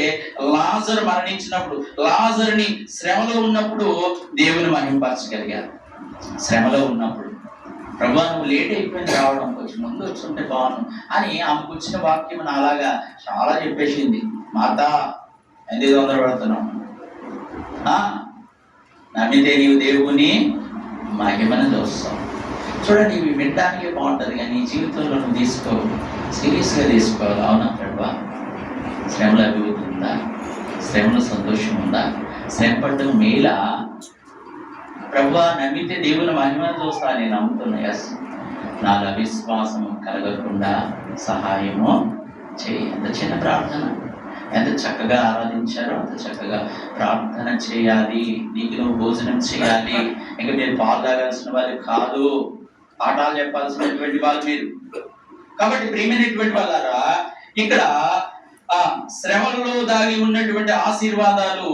లాజరు మరణించినప్పుడు, లాజరుని శ్రమలో ఉన్నప్పుడు దేవుని మహింపరచగలిగారు. శ్రమలో ఉన్నప్పుడు ప్రభువా నువ్వు లేట్ అయిపోయింది రావడం, కొంచెం ముందు వచ్చుంటే బాగును అని ఆమెకు వచ్చిన వాక్యం అలాగా చాలా చెప్పేసింది. మాత ఎందుకు తొందరపడుతున్నావు? నమ్మితే నీవు దేవుని మహిమను చూస్తావు. చూడండి, ఇవి వినడానికి బాగుంటుంది, కానీ నీ జీవితంలో నువ్వు తీసుకో, సీరియస్గా తీసుకోవాలి. అవునా ప్రభువా? శ్రమల అభివృద్ధి ఉందా? శ్రమలో సంతోషం ఉందా? శ్రమ పడ్డం మేలా? ప్రభువా నమ్మితే దేవుని మహిమను చూస్తా, నేను నమ్ముతున్నా. ఎస్, నాలో అవిశ్వాసము కలగకుండా సహాయము చేయి. ఎంత చిన్న ప్రార్థన, ఎంత చక్కగా ఆరాధించారో అంత చక్కగా ప్రార్థన చేయాలి. నీకు నువ్వు భోజనం చేయాలి. ఇంకా మీరు పాలు తాగాల్సిన వాళ్ళు కాదు, పాఠాలు చెప్పాల్సినటువంటి వాళ్ళు మీరు. కాబట్టి ప్రియమైనటువంటి వాళ్ళారా, ఇక్కడ శ్రమలలో దాగి ఉన్నటువంటి ఆశీర్వాదాలు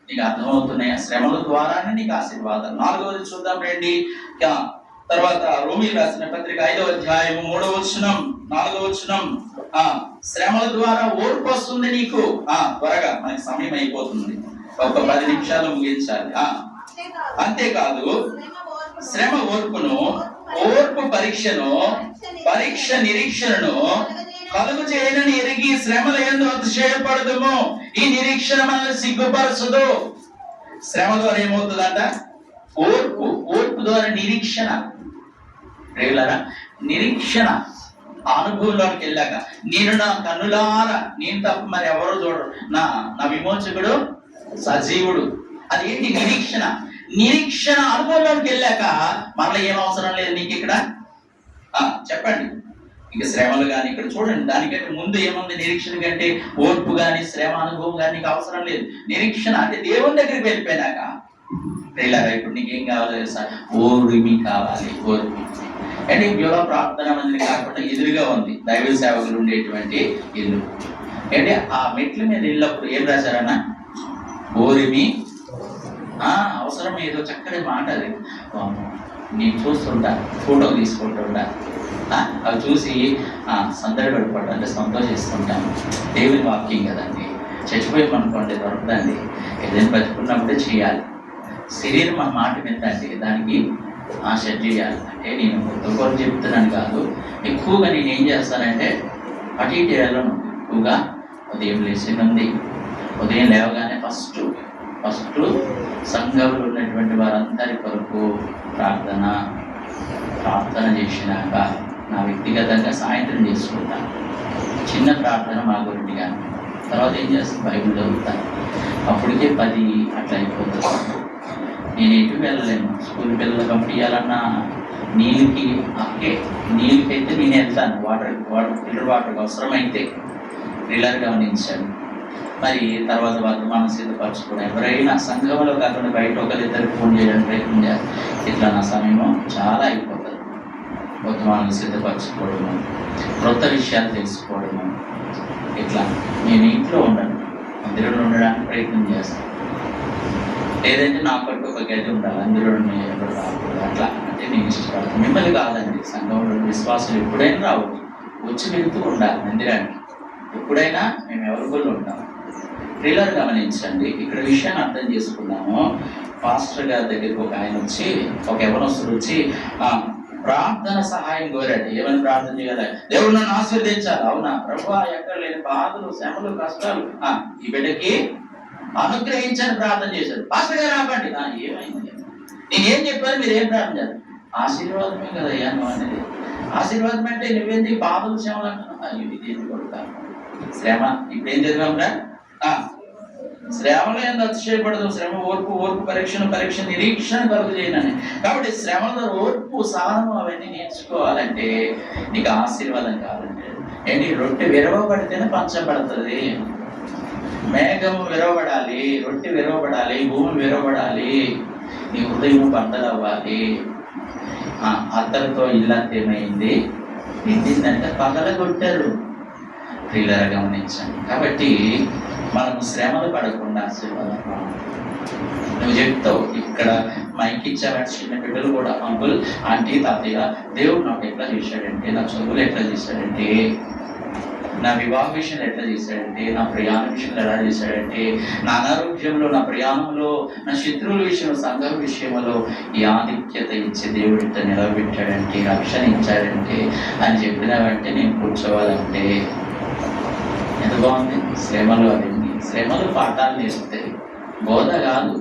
నీకు అర్థమవుతున్నాయి. శ్రమల ద్వారానే నీకు ఆశీర్వాదాలు. 4వది చూద్దాం రండి. తర్వాత రోమీయులకు రాసిన పత్రిక 5వ అధ్యాయము 3వ వచనం, 4వ వచనం. శ్రమల ద్వారా ఓర్పు వస్తుంది నీకు. త్వరగా మనకి సమయం అయిపోతుంది, ఒక 10 నిమిషాలు ముగించాలి. అంతేకాదు శ్రమ ఓర్పును, ఓర్పు పరీక్షను, పరీక్ష నిరీక్షణను కలుగు చేయనని ఎరిగి శ్రమల యందు అతిశయపడదుము. ఈ నిరీక్షణ మనల్ని సిగ్గుపరచదు. శ్రమ ద్వారా ఏమవుతుందంట? ఓర్పు. ఓర్పు ద్వారా నిరీక్షణ. రేగులారా, నిరీక్షణ అనుభవంలోకి వెళ్ళాక నేను నా కన్నులారా, నేను తప్ప మరి ఎవరు చూడరు, నా విమోచకుడు సజీవుడు. అది ఏంటి? నిరీక్షణ. నిరీక్షణ అనుభవంలోకి వెళ్ళాక మరలా ఏం అవసరం లేదు నీకు. ఇక్కడ చెప్పండి, ఇక శ్రమలు కానీ ఇక్కడ చూడండి, దానికంటే ముందు ఏముంది? నిరీక్షణ కంటే ఓర్పు కానీ శ్రమ అనుభవం కానీ నీకు అవసరం లేదు. నిరీక్షణ అంటే దేవుని దగ్గరికి వెళ్ళిపోయినాక ప్రియులారా, ఇప్పుడు నీకేం కావాలి తెలుసా? ఓర్మి కావాలి. ఓర్మి అంటే యోగా ప్రార్థన మందిని కాకుండా ఎదురుగా ఉంది దైవ సేవకులు ఉండేటువంటి ఇల్లు. అంటే ఆ మెట్ల మీద వెళ్ళినప్పుడు ఏం రాశారన్నా? ఓర్మి అవసరం. ఏదో చక్కటి మాట అది. నేను చూస్తుంటా, ఫోటో తీసుకుంటుంటా, అవి చూసి సందడిపడిపోవడం అంటే సంతోషిస్తుంటాను. దేవుని వాక్యం కదండి. చచ్చిపోయామనుకోండి దొరకదండి. ఏదైనా బతుకున్నప్పుడే చేయాలి. శరీరం మన మాట విందండి, దానికి ఆశ చేయాలి. అంటే నేను ఒకరు చెప్తున్నాను కాదు, ఎక్కువగా నేను ఏం చేస్తానంటే అటు ఇటు వెళ్ళను. ఎక్కువగా ఉదయం లేచినంది, ఉదయం లేవగానే ఫస్ట్ సంఘంలో ఉన్నటువంటి వారందరి కొరకు ప్రార్థన చేసినాక నా వ్యక్తిగతంగా సాయంత్రం చేసుకుంటాను. చిన్న ప్రార్థన మా గురించి కానీ, తర్వాత ఏం చేస్తాను? బైబిల్ చదువుతాను. అప్పటికే 10 అట్లా అయిపోతుంది. నేను ఎటు వెళ్ళలేను. స్కూల్ పిల్లలు పంపించాలన్నా నీళ్ళకైతే నేను వెళ్తాను. ఫిల్టర్ వాటర్ అవసరమైతే పిల్లలు గమనించాను. మరి తర్వాత వర్తమానం సిద్ధపరచుకోవడం, ఎవరైనా సంఘంలో కాకుండా బయట ఒకరిద్దరికి ఫోన్ చేయడానికి ప్రయత్నం చేయాలి. ఇట్లా నా సమయం చాలా అయిపోతుంది. వర్తమానం సిద్ధపరచుకోవడము, క్రొత్త విషయాలు తెలుసుకోవడము. ఇట్లా నేను ఇంట్లో ఉండను, మందిరంలో ఉండడానికి ప్రయత్నం చేస్తాను. లేదంటే నాకంటూ ఒక గది ఉండాలి, అందులో ఎవరు రాకూడదు. అట్లా అంటే నేను ఇష్టపడతాను. మిమ్మల్ని కాదండి, సంఘంలో విశ్వాసులు ఎప్పుడైనా రావచ్చు, వచ్చి వెళ్తూ ఉండాలి మందిరానికి. ఎప్పుడైనా మేము అవైలబుల్ ఉంటాం. ప్రియులారు గమనించండి, ఇక్కడ విషయాన్ని అర్థం చేసుకున్నాము. పాస్టర్ గారి దగ్గరికి ఒక ఆయన వచ్చి, ఒక యవనస్తుడు వచ్చి ప్రార్థన సహాయం కోరాడు. ఏమని ప్రార్థన చేయాలి? దేవుడు నన్ను ఆశీర్వదించాలి. అవునా ప్రభువా, ఎక్కడ లేని బాధలు, శ్రమలు, కష్టాలు ఈ బిడ్డకి అనుగ్రహించని ప్రార్థన చేశాడు. పాస్టర్ గారు ఆపండి. ఏమైంది? నేనేం చెప్పాను, మీరు ఏం ప్రార్థన చేయాలి? ఆశీర్వాదమే కదా అయ్యా నువ్వు అనేది. ఆశీర్వాదం అంటే నువ్వేంది బాధలు, శ్రమలు అంటున్నావు? ఇది కొడుతా శ్రమ. ఇప్పుడు ఏం చదివాంరా? శ్రమలో ఎంత అతిశయపడదు. శ్రమ ఓర్పు పరీక్ష నిరీక్షణ కలుగు చేయనని. కాబట్టి శ్రమలో ఓర్పు, సహనము అవన్నీ నేర్చుకోవాలంటే నీకు ఆశీర్వాదం కావాలంటే ఏంటి? రొట్టె విరవబడితేనే పంచబడుతుంది. మేఘము విరవబడాలి, రొట్టె విరవబడాలి, భూమి విరవబడాలి, నీ హృదయం బద్దలవ్వాలి. అద్దరితో ఇల్లంత ఏమైంది? నిండిందంటే పగలగొట్టారు. ప్రియులారా గమనించండి. కాబట్టి మనము శ్రమలు పడకుండా ఆశీర్వాదం. నువ్వు చెప్తావు, ఇక్కడ మైక్ ఇచ్చావంటే చిన్న బిడ్డలు కూడా, అంకుల్, ఆంటీ, తాతయ్య, దేవుడు నాకు ఎట్లా చేశాడంటే, నా చదువులు ఎట్లా చేశాడంటే, నా వివాహ విషయంలో ఎట్లా చేశాడంటే, నా ప్రయాణ విషయంలో ఎలా చేశాడంటే, నా అనారోగ్యంలో, నా ప్రయాణంలో, నా శత్రువుల విషయంలో, సంఘం విషయంలో ఈ ఆధిక్యత ఇచ్చి దేవుడు ఇట్లా నిలబెట్టాడంటే, రక్షణ ఇచ్చాడంటే అని చెప్పినావంటే నేను కూర్చోవాలంటే ఎంత బాగుంది. శ్రమలు అవన్నీ, శ్రమలు పాఠాలు నేర్పుతాయి, బోధ కాదు.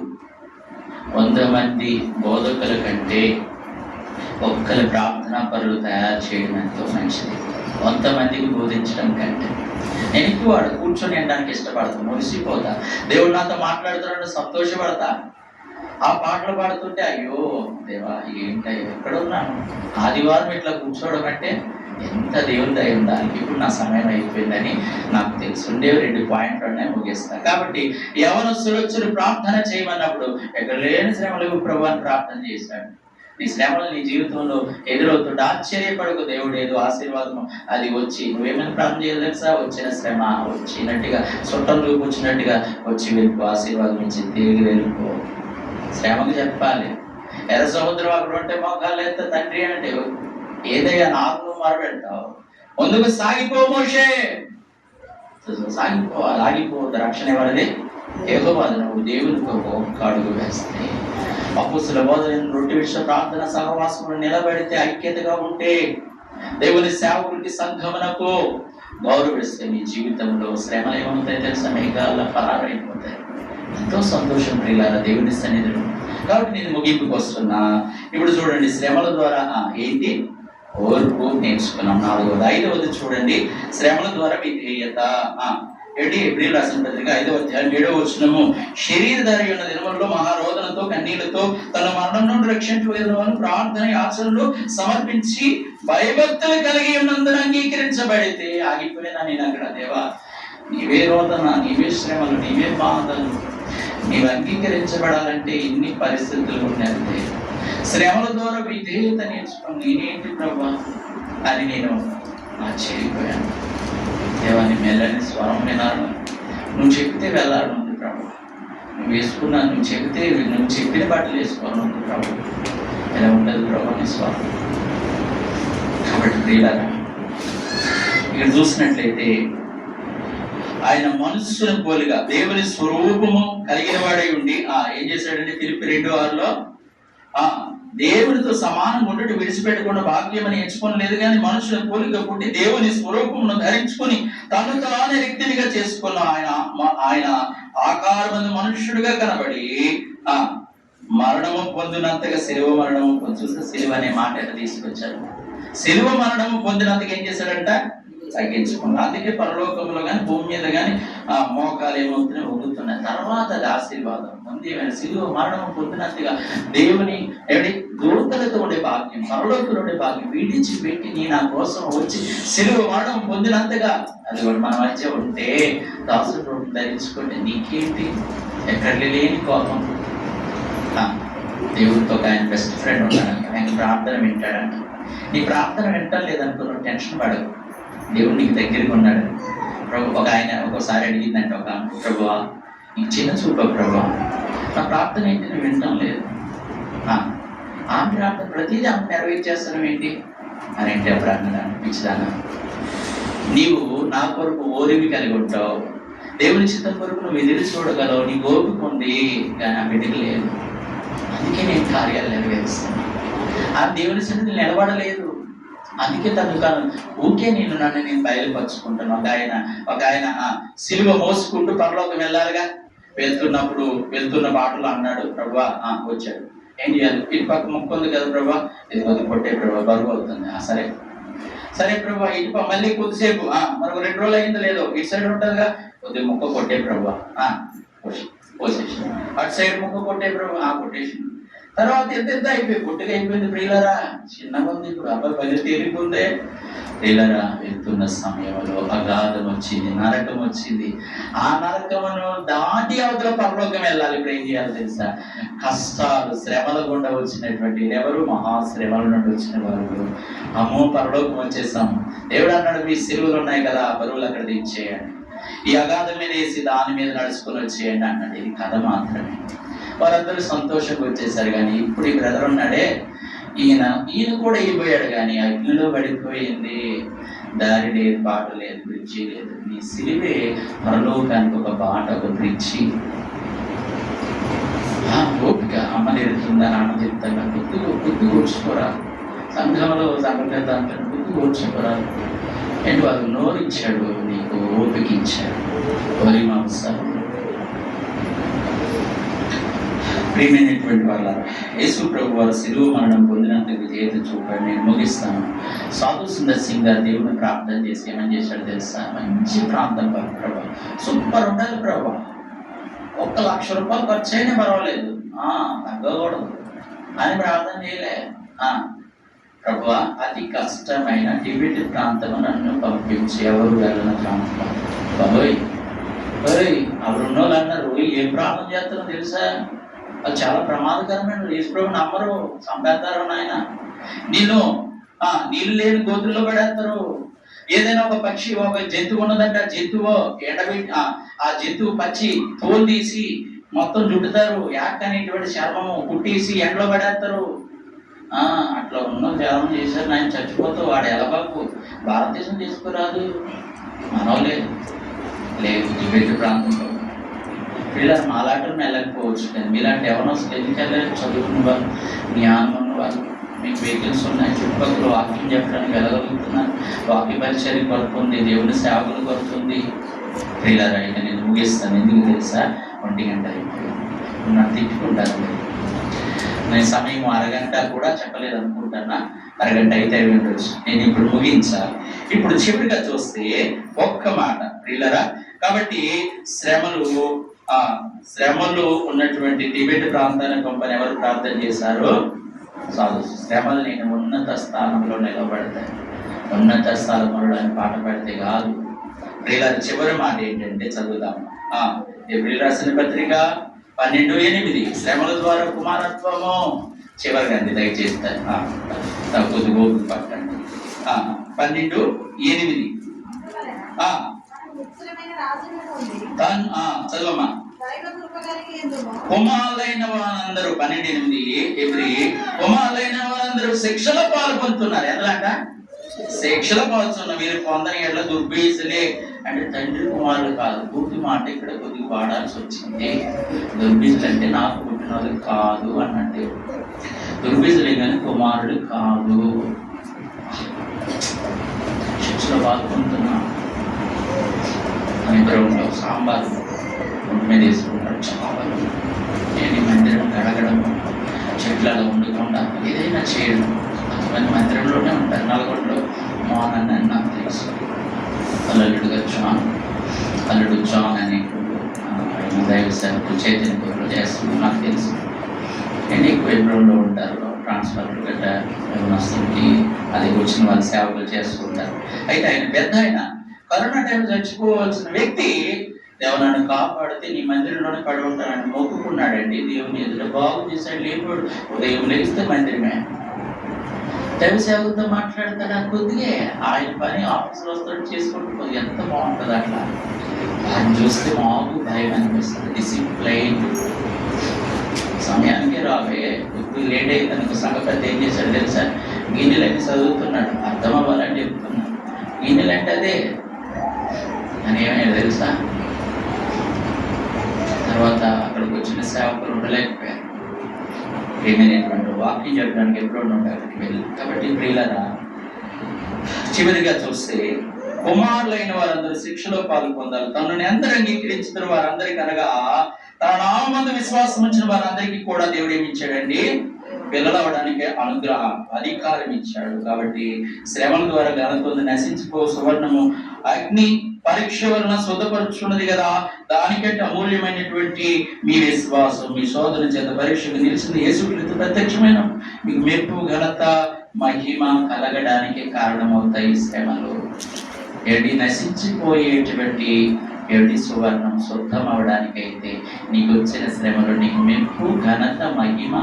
100 మంది బోధకుల కంటే ఒక్కరి ప్రార్థనా పరులు తయారు చేయడం ఎంతో మంచిది. 100 మందికి బోధించడం కంటే. నేను ఎక్కువ కూర్చొని వినడానికి ఇష్టపడతాను, మురిసిపోతా. దేవుడు నాతో మాట్లాడుతున్నాడు, సంతోషపడతా. ఆ పాటలు పాడుతుంటే అయ్యో దేవా ఏంటయ్యో ఎక్కడున్నాను. ఆదివారం ఇట్లా కూర్చోవడం అంటే ఎంత దేవుని దయ ఉండాలి. ఇప్పుడు నా సమయం అయిపోయిందని నాకు తెలుసు. 2 పాయింట్లు ఉన్నాయి, ముగిస్తాను. కాబట్టి యవనస్తులు ప్రార్థన చేయమన్నప్పుడు ఎక్కడ లేని శ్రమలకు ప్రభువుని ప్రార్థన చేశాడు. నీ శ్రమలు నీ జీవితంలో ఎదురవుతుంటే ఆశ్చర్యపడకు. దేవుడు ఏదో ఆశీర్వాదము అది వచ్చి నువ్వేమైనా ప్రార్థన చేయాలి తెలుసా? వచ్చిన శ్రమ వచ్చినట్టుగా, చుట్టం వచ్చినట్టుగా వచ్చి వెళ్ళిపో. ఆశీర్వాదం ఇచ్చి తిరిగి వెళ్ళిపో. శ్రమకు చెప్పాలి. ఎర్ర సముద్రం అక్కడ ఉంటే మోకాళ్ళు ఎంత తండ్రి అంటే ఏదైనా నాకు నువ్వు మొరపెడతావు. ముందుకు సాగిపో మోషే, సాగిపోవాలి, ఆగిపోవద్దు. రక్షణ ఎవరిది? యెహోవా. నువ్వు దేవునితో ఒక్క అడుగు వేస్తే, అపోస్తలుల బోధన, రొట్టె విషయ ప్రార్థన సహవాసములు నిలబడితే, ఐక్యతగా ఉంటే, దేవుని సేవకుడికి, సంఘమునకు గౌరవిస్తే నీ జీవితంలో శ్రమలు ఏమవుతాయి తెలుసా? మేఘాల పరారైపోతాయి. ఎంతో సంతోషం ప్రియులారా దేవుని సన్నిధిలో. కాబట్టి నేను ముగింపుకు వస్తున్నా. ఇప్పుడు చూడండి, శ్రమల ద్వారా ఏంటి? ఓర్పు నేర్చుకున్నాం. 4వది. 5వది చూడండి, శ్రమల ద్వారా విధేయత. ఏప్రిల్ రాసిన పత్రిక 5వ అధ్యాయం 7వ వచనము, శరీరధారి ఉన్న దినములలో మహారోదనతో కన్నీళ్లతో తన మరణం నుండి రక్షించబడిన ప్రార్థన ఆచరణలు సమర్పించి భయభక్తులు కలిగి ఉన్నందున అంగీకరించబడితే. ఆగిపోయినా నేను అక్కడ, దేవా నీవే రోదన, నీవే శ్రమలు, నీవే బాధలు, నీవు అంగీకరించబడాలంటే ఇన్ని పరిస్థితులు ఉన్నాయి. శ్రమల ద్వారా విధేయత నేర్చుకుని నేనేంటి ప్రభా అని నేను ఆశ్చర్యపోయాను. దేవాన్ని మెల్లని స్వరం వినాలి, నువ్వు చెప్తే వెళ్ళాలనుంది ప్రభు, నువ్వు వేసుకున్నా, నువ్వు చెప్పిన బట్టలు వేసుకోవాలనుంది ప్రభు. ఎలా ఉండదు ప్రభు నీ స్వరం. కాబట్టి ప్రియులారా, ఇక్కడ చూసినట్లయితే ఆయన మనస్సును పోలిగా దేవుని స్వరూపము కలిగిన వాడై ఉండి ఏం చేశాడంటే ఫిలిప్పీ 2:6లో దేవునితో సమానం ఉండటం విడిచిపెట్టకుండా భాగ్యం అని ఎంచుకోలేదు, కానీ మనుషుల పోలిక పుట్టి దేవుని స్వరూపమును ధరించుకుని తను తానే వ్యక్తినిగా చేసుకున్న ఆయన ఆకారమందు మనుష్యుడిగా కనబడి మరణము పొందినంతగా శిలువ మరణము చూస్తే శిలువ అనే మాట ఎట్లా తీసుకొచ్చారు. శిలువ మరణము పొందినంతగా ఏం చేశాడంట? తగ్గించుకున్నాడు. అందుకే పరలోకంలో కానీ భూమి మీద కానీ మోకాలు ఏమవుతున్నాయి, ఒగుతున్నాయి. తర్వాత అది ఆశీర్వాదం. ముందు ఏమైనా శిలువ మరణం పొందినట్టుగా దేవుని దూతలతో ఉండే భాగ్యం, పరలోకంలో ఉండే భాగ్యం విడిచిపెట్టి నీ నా కోసం వచ్చి శిలువ మరణం పొందినంతగా అది కూడా మన మధ్య ఉంటే దాసుడు రూపం ధరించుకుంటే నీకేంటి? ఎక్కడ లేని కోపం. దేవుడితో ఆయన బెస్ట్ ఫ్రెండ్ ఉన్నాడంట, ఆయన ప్రార్థన వింటాడంట. నీ ప్రార్థన వింటాం లేదనుకో, టెన్షన్ పడకు, దేవుడు నీకు దగ్గరికి ఉన్నాడు. ప్రభు ఒకసారి అడిగిందంటే ఒక ప్రభువా నీకు చిన్న చూప ప్రభువా, నా ప్రార్థన ఏంటి నువ్వు వింటాం లేదు, ఆమె ప్రార్థన ప్రతిదీ ఆమె నెరవేర్చేస్తాను ఏంటి అని అంటే అప్పుడు అన్నదాన్ని పిచ్చిదానా, నీవు నా కొరకు ఓరిమి కలిగి ఉంటావు, దేవుని చిత్తం కొరకు నువ్వు ఎదురు చూడగలవు, నీకు ఓపిక ఉంది, కానీ ఆ బిడ్డకు లేదు. అందుకే నేను కార్యాలు నెరవేరుస్తాను. ఆ దేవుని సన్నిధిని నిలబడలేదు, అందుకే తను ఊకే నన్ను బయలుపరుచుకుంటాను. ఒక ఆయన సిలువ మోసుకుంటూ పరలోకం వెళ్ళాలిగా, వెళ్తున్న బాటలో అన్నాడు, ప్రభువా వచ్చాడు, ఏం చేయాలి, ఇటు పక్క మొక్క ఉంది కదా ప్రభా, ఇది కొద్ది కొట్టే ప్రభా, బరువు అవుతుంది. సరే ప్రభా, ఇటు మళ్ళీ కొద్దిసేపు మరొక 2 రోజులు అయిందో లేదో, ఇటు సైడ్ ఉంటుందిగా, కొద్ది మొక్క కొట్టే ప్రభా, పోసేసి అటు సైడ్ మొక్క కొట్టే ప్రభా, కొట్టేసి తర్వాత ఎంత అయిపోయి పుట్టుగా అయిపోయింది. ప్రియులరా చిన్నగా ఉంది, ఇప్పుడు అబ్బాయి పది తేలిపోందే. ప్రియులరా వెళ్తున్న సమయంలో అగాధం వచ్చింది, నరకం వచ్చింది. ఆ నరకమును దాటి అవతల పరలోకం వెళ్ళాలి. ఇప్పుడు ఏం చేయాలి తెలుసా? కష్టాలు, శ్రమల గుండా వచ్చినటువంటి ఎవరు? మహాశ్రమల నుండి వచ్చిన వారు. అమ్మో పరలోకం వచ్చేసాము. దేవుడు అన్నాడు, మీ సిలువలు ఉన్నాయి కదా, ఆ బరువులు అక్కడ దించేయండి, ఈ అగాధం మీద వేసి దాని మీద నడుచుకుని వచ్చేయండి అన్నాడు. ఇది కథ మాత్రమే. వారందరూ సంతోషంగా వచ్చేసారు. కానీ ఇప్పుడు ఈ బ్రదర్ ఉన్నాడే, ఈయన కూడా అయిపోయాడు. కానీ అగ్నిలో పడిపోయింది, దారి లేదు, బాట లేదు, బ్రిడ్జి లేదు. నీ సిలువే పరలోకానికి ఒక బాట, ఒక బ్రిడ్జి. ఓపిక, అమ్మ తిరుగుతుందా, నాన్న తిరుగుతుందా, గుర్తు కూర్చుకోరాదు. సంఘంలో సంఘటన దాంట్లో గుర్తు కూర్చుకోరాదు. అండ్ వాళ్ళు నోరిచ్చాడు, నీకు ఓపిక ఇచ్చాడు. వరి మాంసాలు ప్రియమైనటువంటి వాళ్ళ యేసు ప్రభు వారు శిలువ మరణం పొందినందుకు విధేయత చూపాడు. నేను ముగిస్తాను. సాధు సుందర్ సింగ్ గారు దేవుని ప్రార్థన చేసి ఏమని చేశాడు తెలుసా? మంచి ప్రాంతం ప్రభా, సూపర్ ఉండాలి ప్రభా, 1,00,000 రూపాయలు ఖర్చు అయినా పర్వాలేదు, తగ్గకూడదు అని ప్రార్థన చేయలే. ప్రభా, అతి కష్టమైన టిబెట్ ప్రాంతం నన్ను పంపించి ఎవరు వెళ్ళిన ప్రాంతం బాబోయ్. అప్పుడు ఉన్న వాళ్ళు అన్నారు, ఏం ప్రార్థన చేస్తారో తెలుసా? అది చాలా ప్రమాదకరమైన, యేసుప్రభుని నమ్మరు, చంపేస్తారు నాయన, నీళ్ళు లేని గోతుల్లో పడేస్తారు. ఏదైనా ఒక పక్షి, ఒక జంతువు ఉన్నదంటే ఆ జంతువు ఎండబెట్టి ఆ జంతువు పచ్చి తోలు తీసి మొత్తం జుట్టుతారు, యాక్ అనేటువంటి చర్మము కుట్టేసి ఎండలో పడేస్తారు. అట్లా ఉన్న ధ్యానం చేశారు. ఆయన చచ్చిపోతూ వాడు ఎలబాకు భారతదేశం తీసుకురాదు, మనవలే లేదు టిబెట్ ప్రాంతంలో. పిల్లలు మాలాటలు వెళ్ళకపోవచ్చు, కానీ మీలాంటి ఎవరినో అసలు ఎందుకు వెళ్ళారు? చదువుకున్న వాళ్ళు, జ్ఞానం ఉన్న వాళ్ళు, మీకు వెహికల్స్ ఉన్నాయి, చుట్టుపక్కల వాక్యం చెప్పడానికి వెళ్ళగలుగుతున్నారు, వాక్య పరిచర్య కొడుతుంది, దేవుని సేవకులు కొడుతుంది. పిల్లలు అయితే నేను ముగిస్తాను. ఎందుకు తెలుసా? 1 గంట అయిపోయింది. నన్ను తిట్టుకుంటారు. నేను సమయం అరగంట కూడా చెప్పలేదు అనుకుంటున్నా, అరగంట అయితే అయి ఉండొచ్చు. నేను ఇప్పుడు ముగించాలి. ఇప్పుడు చివరిగా చూస్తే ఒక్క మాట ప్రియులరా. కాబట్టి శ్రమలు ఉన్నటువంటి టిబెట్ ప్రాంతానికి పంపని ఎవరు ప్రార్థన చేశారో చాలు. శ్రమలు నేను ఉన్నత స్థానంలో నిలబడతాయి. ఉన్నత స్థానంలో అని పాట పాడితే కాదు ప్రియుల. చివరి మాట ఏంటంటే చదువుదాం. ఏప్రిల్ రాసిన పత్రిక 12:8 శ్రమల ద్వారా కుమారత్వము. చివరిగా అండి దయచేసి కొద్ది ఓపిక పట్టండి. 12:8 చదవమ్మా. కుమారులైన వారందరూ 12:8 కుమారులైన వారందరూ శిక్షలో పాల్పొందుతున్నారు. ఎలాంట శిక్షలో పాల్చున్న మీరు పొందని ఎట్లా దుర్బీజులే అంటే తండ్రి కుమారులు కాదు. పూర్తి మాట ఇక్కడ కొద్దిగా వాడాల్సి వచ్చింది. దుర్బీజులు అంటే నాకు పుట్టిన వాళ్ళు కాదు అన్నట్టు. దుర్బీజులే కానీ కుమారుడు కాదు. శిక్షలో పాల్పొందుతున్నా గ్రౌండ్లో సాంబార్ మీద వేసుకుంటాడు. చాలా నేను మందిరం గడగడం, చెట్లలో ఉండకుండా ఏదైనా చేయడం. కొంతమంది మందిరంలోనే ఉంటారు. నల్గొండలో మోహన్ అని నాకు తెలుసు. అల్లుడు జాన్ అనే దైవ సేవకులు చైతన్యపూర్లో చేస్తున్నారు నాకు తెలుసు. నేను ఎక్కువ ఎబ్రోన్లో ఉంటారు. ట్రాన్స్ఫర్ గట్ట వస్తుంది. అది వచ్చిన వాళ్ళు సేవకులు చేస్తూ ఉంటారు. అయితే ఆయన పెద్ద కరోనా టైం చచ్చిపోవాల్సిన వ్యక్తి దేవుని కాపాడితే నీ మందిరంలోనే పడి ఉంటానని మొక్కుకున్నాడండి. దేవుని ఎదుట బాగు చేశాడు. లేపాడు. ఉదయం లేస్తే మందిరమే. దైవ సేవకులతో మాట్లాడతాడు. కొద్దిగా ఆయన పని ఆఫీసులో వస్తాడు చేసుకుంటూ ఎంత బాగుంటుంది అట్లా. ఆయన చూస్తే మాకు భయం అనిపిస్తుంది. డిసిప్లైన్ సమయానికి రావే. ఇప్పుడు లేట్ అయితే తనకు సంగతి ఏం చేశాడు తెలుసా? గిన్నెలన్నీ చదువుతున్నాడు. అర్థం అవ్వాలని చెప్తున్నాడు. గిన్నెలు అంటే అదే అని ఏమైనా తెలుసా? తర్వాత అక్కడికి వచ్చిన సేవకులు ఉండలేకపోయారు. ఏమైనటువంటి వాకింగ్ చెప్పడానికి ఎప్పుడో ఉండాలి వెళ్ళి. కాబట్టి ప్రియులరా, చివరిగా చూస్తే కుమారులైన వారందరూ శిక్షలో పాల్పొందాలి. తనని అందరూ అంగీకరించిన వారందరికీ అనగా తన నామందు విశ్వాసం ఉంచిన వారందరికీ కూడా దేవుడు ఏమి ఇచ్చాడండి? పిల్లలవడానికి అధికారం ఇచ్చాడు. కాబట్టి శ్రమల ద్వారా ఘనత నశించిపో సువర్ణము అగ్ని పరీక్ష వలన శుద్ధపరుచున్నది కదా. దానికంటే అమూల్యమైనటువంటి మీ విశ్వాసం మీ శోధన చేత పరీక్షకు నిలిచింది యేసుక్రీస్తు ప్రత్యక్షమైన మీకు మెప్పు ఘనత మహిమ కలగడానికి కారణమవుతాయి శ్రమలు. నశించిపోయేటువంటి సువర్ణం శుద్ధం అవడానికైతే నీకు వచ్చిన శ్రమలు నీకు మెప్పు ఘనత మహిమ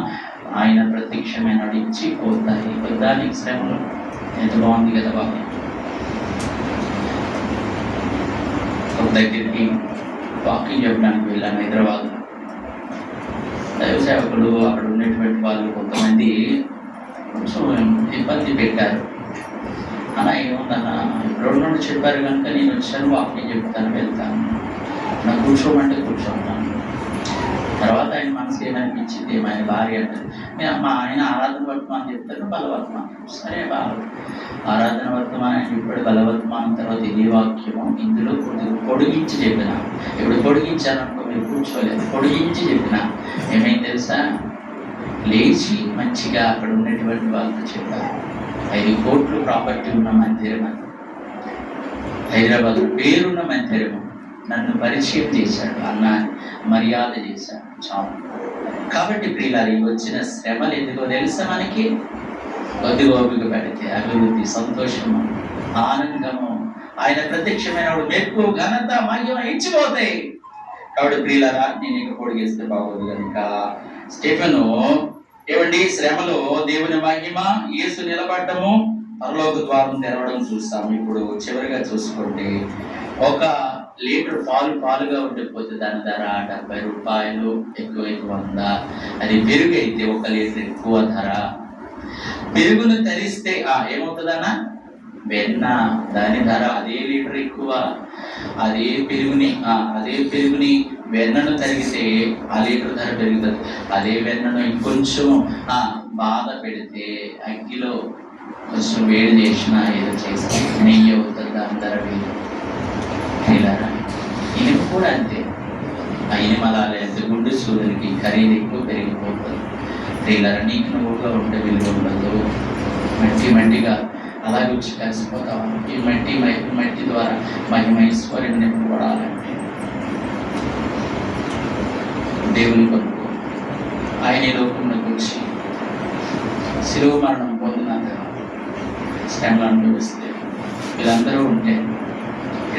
ఆయన ప్రత్యక్షమైన ఇచ్చి పోతాయి. దానికి శ్రమలు ఎంత బాగుంది కదా బాబు. దగ్గరికి వాకింగ్ చెప్పడానికి వెళ్ళాను హైదరాబాద్. దైవ సేవకులు అక్కడ ఉన్నటువంటి వాళ్ళు కొంతమంది కొంచెం ఇబ్బంది పెట్టారు. అలా ఏముందన్నా ఇప్పుడు నుండి చెప్పారు కనుక నేను వచ్చాను, వాకింగ్ చెప్తాను, వెళ్తాను. నాకు కూర్చోమంటే కూర్చోన్నాను. తర్వాత ఆయన మనసు ఏమనిపించింది, ఆయన భార్య అంటే మా ఆయన ఆరాధన వర్తమానం చెప్తాను, బలవర్తమానం. సరే బాగా ఆరాధన వర్తమానం ఇప్పుడు బలవర్తమానం తర్వాత ఇది వాక్యము. ఇందులో పొడిగించి చెప్పిన. ఇప్పుడు పొడిగించాలనుకో మీరు కూర్చోలేదు, పొడిగించి చెప్పిన. ఏమైంది తెలుసా? లేచి మంచిగా అక్కడ ఉన్నటువంటి వాళ్ళతో చెప్పారు. 5 కోట్లు ప్రాపర్టీ ఉన్న మందిరం, హైదరాబాద్ పేరున్న మందిరము. నన్ను పరిచయం చేశాడు, అన్న మర్యాద చేశాడు. చాలు. కాబట్టి ప్రియులారి వచ్చిన శ్రమలు ఎందుకో తెలుసా? మనకి కొద్ది ఓపిక పెడితే అభివృద్ధి, సంతోషము, ఆనందము, ఆయన ప్రత్యక్షమైన మెప్పు ఘనత మహిమ ఇచ్చిపోతాయి. కాబట్టి ప్రియులారా, నేను ఇక పొడిగేస్తే బాగోదు కనుక స్టెఫెను ఏమండి శ్రమలో దేవుని మహిమ, యేసు నిలబడటము, పరలోక ద్వారం తెరవడం చూస్తాము. ఇప్పుడు చివరిగా చూసుకుంటే 1 లీటర్ పాలుగా ఉండిపోతే దాని ధర 70 రూపాయలు, ఎక్కువైతే 100. అది పెరుగు అయితే 1 లీటర్ ఎక్కువ ధర. పెరుగును తరిస్తే ఏమవుతుందన్నా? వెన్న, దాని ధర అదే లీటర్ ఎక్కువ. అదే పెరుగుని వెన్నను తరిగితే ఆ లీటర్ ధర పెరుగుతుంది. అదే వెన్నను ఇంకొంచెం బాధ పెడితే అగ్గిలో కొంచెం వేడి చేసినా ఏదో చేస్తే నెయ్యి అవుతుంది, దాని ధర వేరు. ఇనుము కూడా అంతే. ఆ ఇనుమలాలే అంతే. గుండు సూర్యునికి ఖరీదు ఎక్కువ పెరిగిపోతుంది. ఇలా నీకు నువ్వుగా ఉంటే విలువ ఉండదు. మట్టిగా అలాగే వచ్చి కలిసిపోతావు. ఈ మట్టి ద్వారా మహిమైశ్వర్యం నింపబడాలంటే దేవుని కొరకు ఆయన ఈ లోకంలోకి వచ్చి శిలువ మరణం పొందినంత శ్రమలు అనుభవిస్తే వీళ్ళందరూ ఉంటే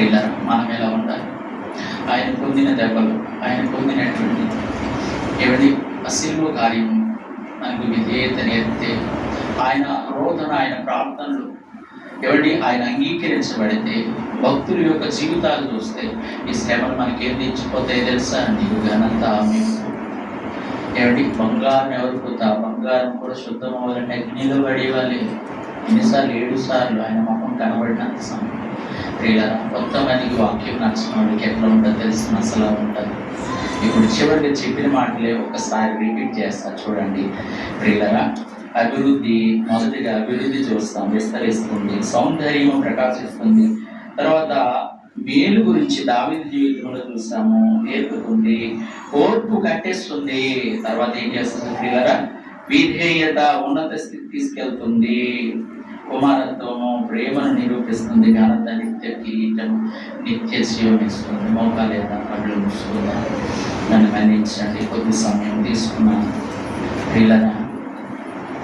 ఇలా మనం ఎలా ఉండాలి? ఆయన పొందిన దెబ్బలు, ఆయన పొందినటువంటి ఎవరి శిలువ కార్యము మనకు విధేయత నేర్పితే, ఆయన రోదన, ఆయన ప్రార్థనలు ఎవరి ఆయన అంగీకరించబడితే, భక్తుల యొక్క జీవితాలు చూస్తే ఈ శ్రమలు మనకి ఏం తెచ్చిపోతాయి తెలుసా? నీకు ఘనత, మీకు ఎవరి బంగారం ఎవరు పోతా, బంగారం కూడా శుద్ధం అవ్వాలంటే అగ్నిలో పడేవాలి. ఎన్నిసార్లు? 7 సార్లు ఆయన ముఖం కనబడినంత సమయం. ప్రియులారా, కొంతమందికి వాక్యం నచ్చిన వాళ్ళకి ఎట్లా ఉంటుందో తెలిసిన అసలు ఉంటుంది. ఇప్పుడు చివరిగా చెప్పిన మాటలే ఒకసారి రిపీట్ చేస్తా చూడండి. ప్రియులారా, మొదటిగా అభివృద్ధి చూస్తాం, విస్తరిస్తుంది, సౌందర్యం ప్రకాశిస్తుంది. తర్వాత మేలు గురించి దావీదు జీవితంలో చూసాము, నేర్పుతుంది, ఓర్పు కట్టేస్తుంది. తర్వాత ఏం చేస్తుంది ప్రియులారా? విధేయత ఉన్నత స్థితి తీసుకెళ్తుంది, కుమారత్వము ప్రేమను నిరూపిస్తుంది, ఘనత, నిత్య కిరీటం, నిత్య జీవం ఇస్తుంది. మోకాలేదా కళ్ళు మూసుకుందా? నన్ను మన్నించండి, కొద్ది సమయం తీసుకున్నాను. ప్రియులారా,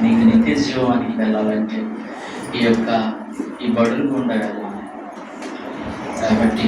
నీకు నిత్య జీవానికి వెళ్ళాలంటే ఈ బడులు గుండా వెళ్ళాలి. కాబట్టి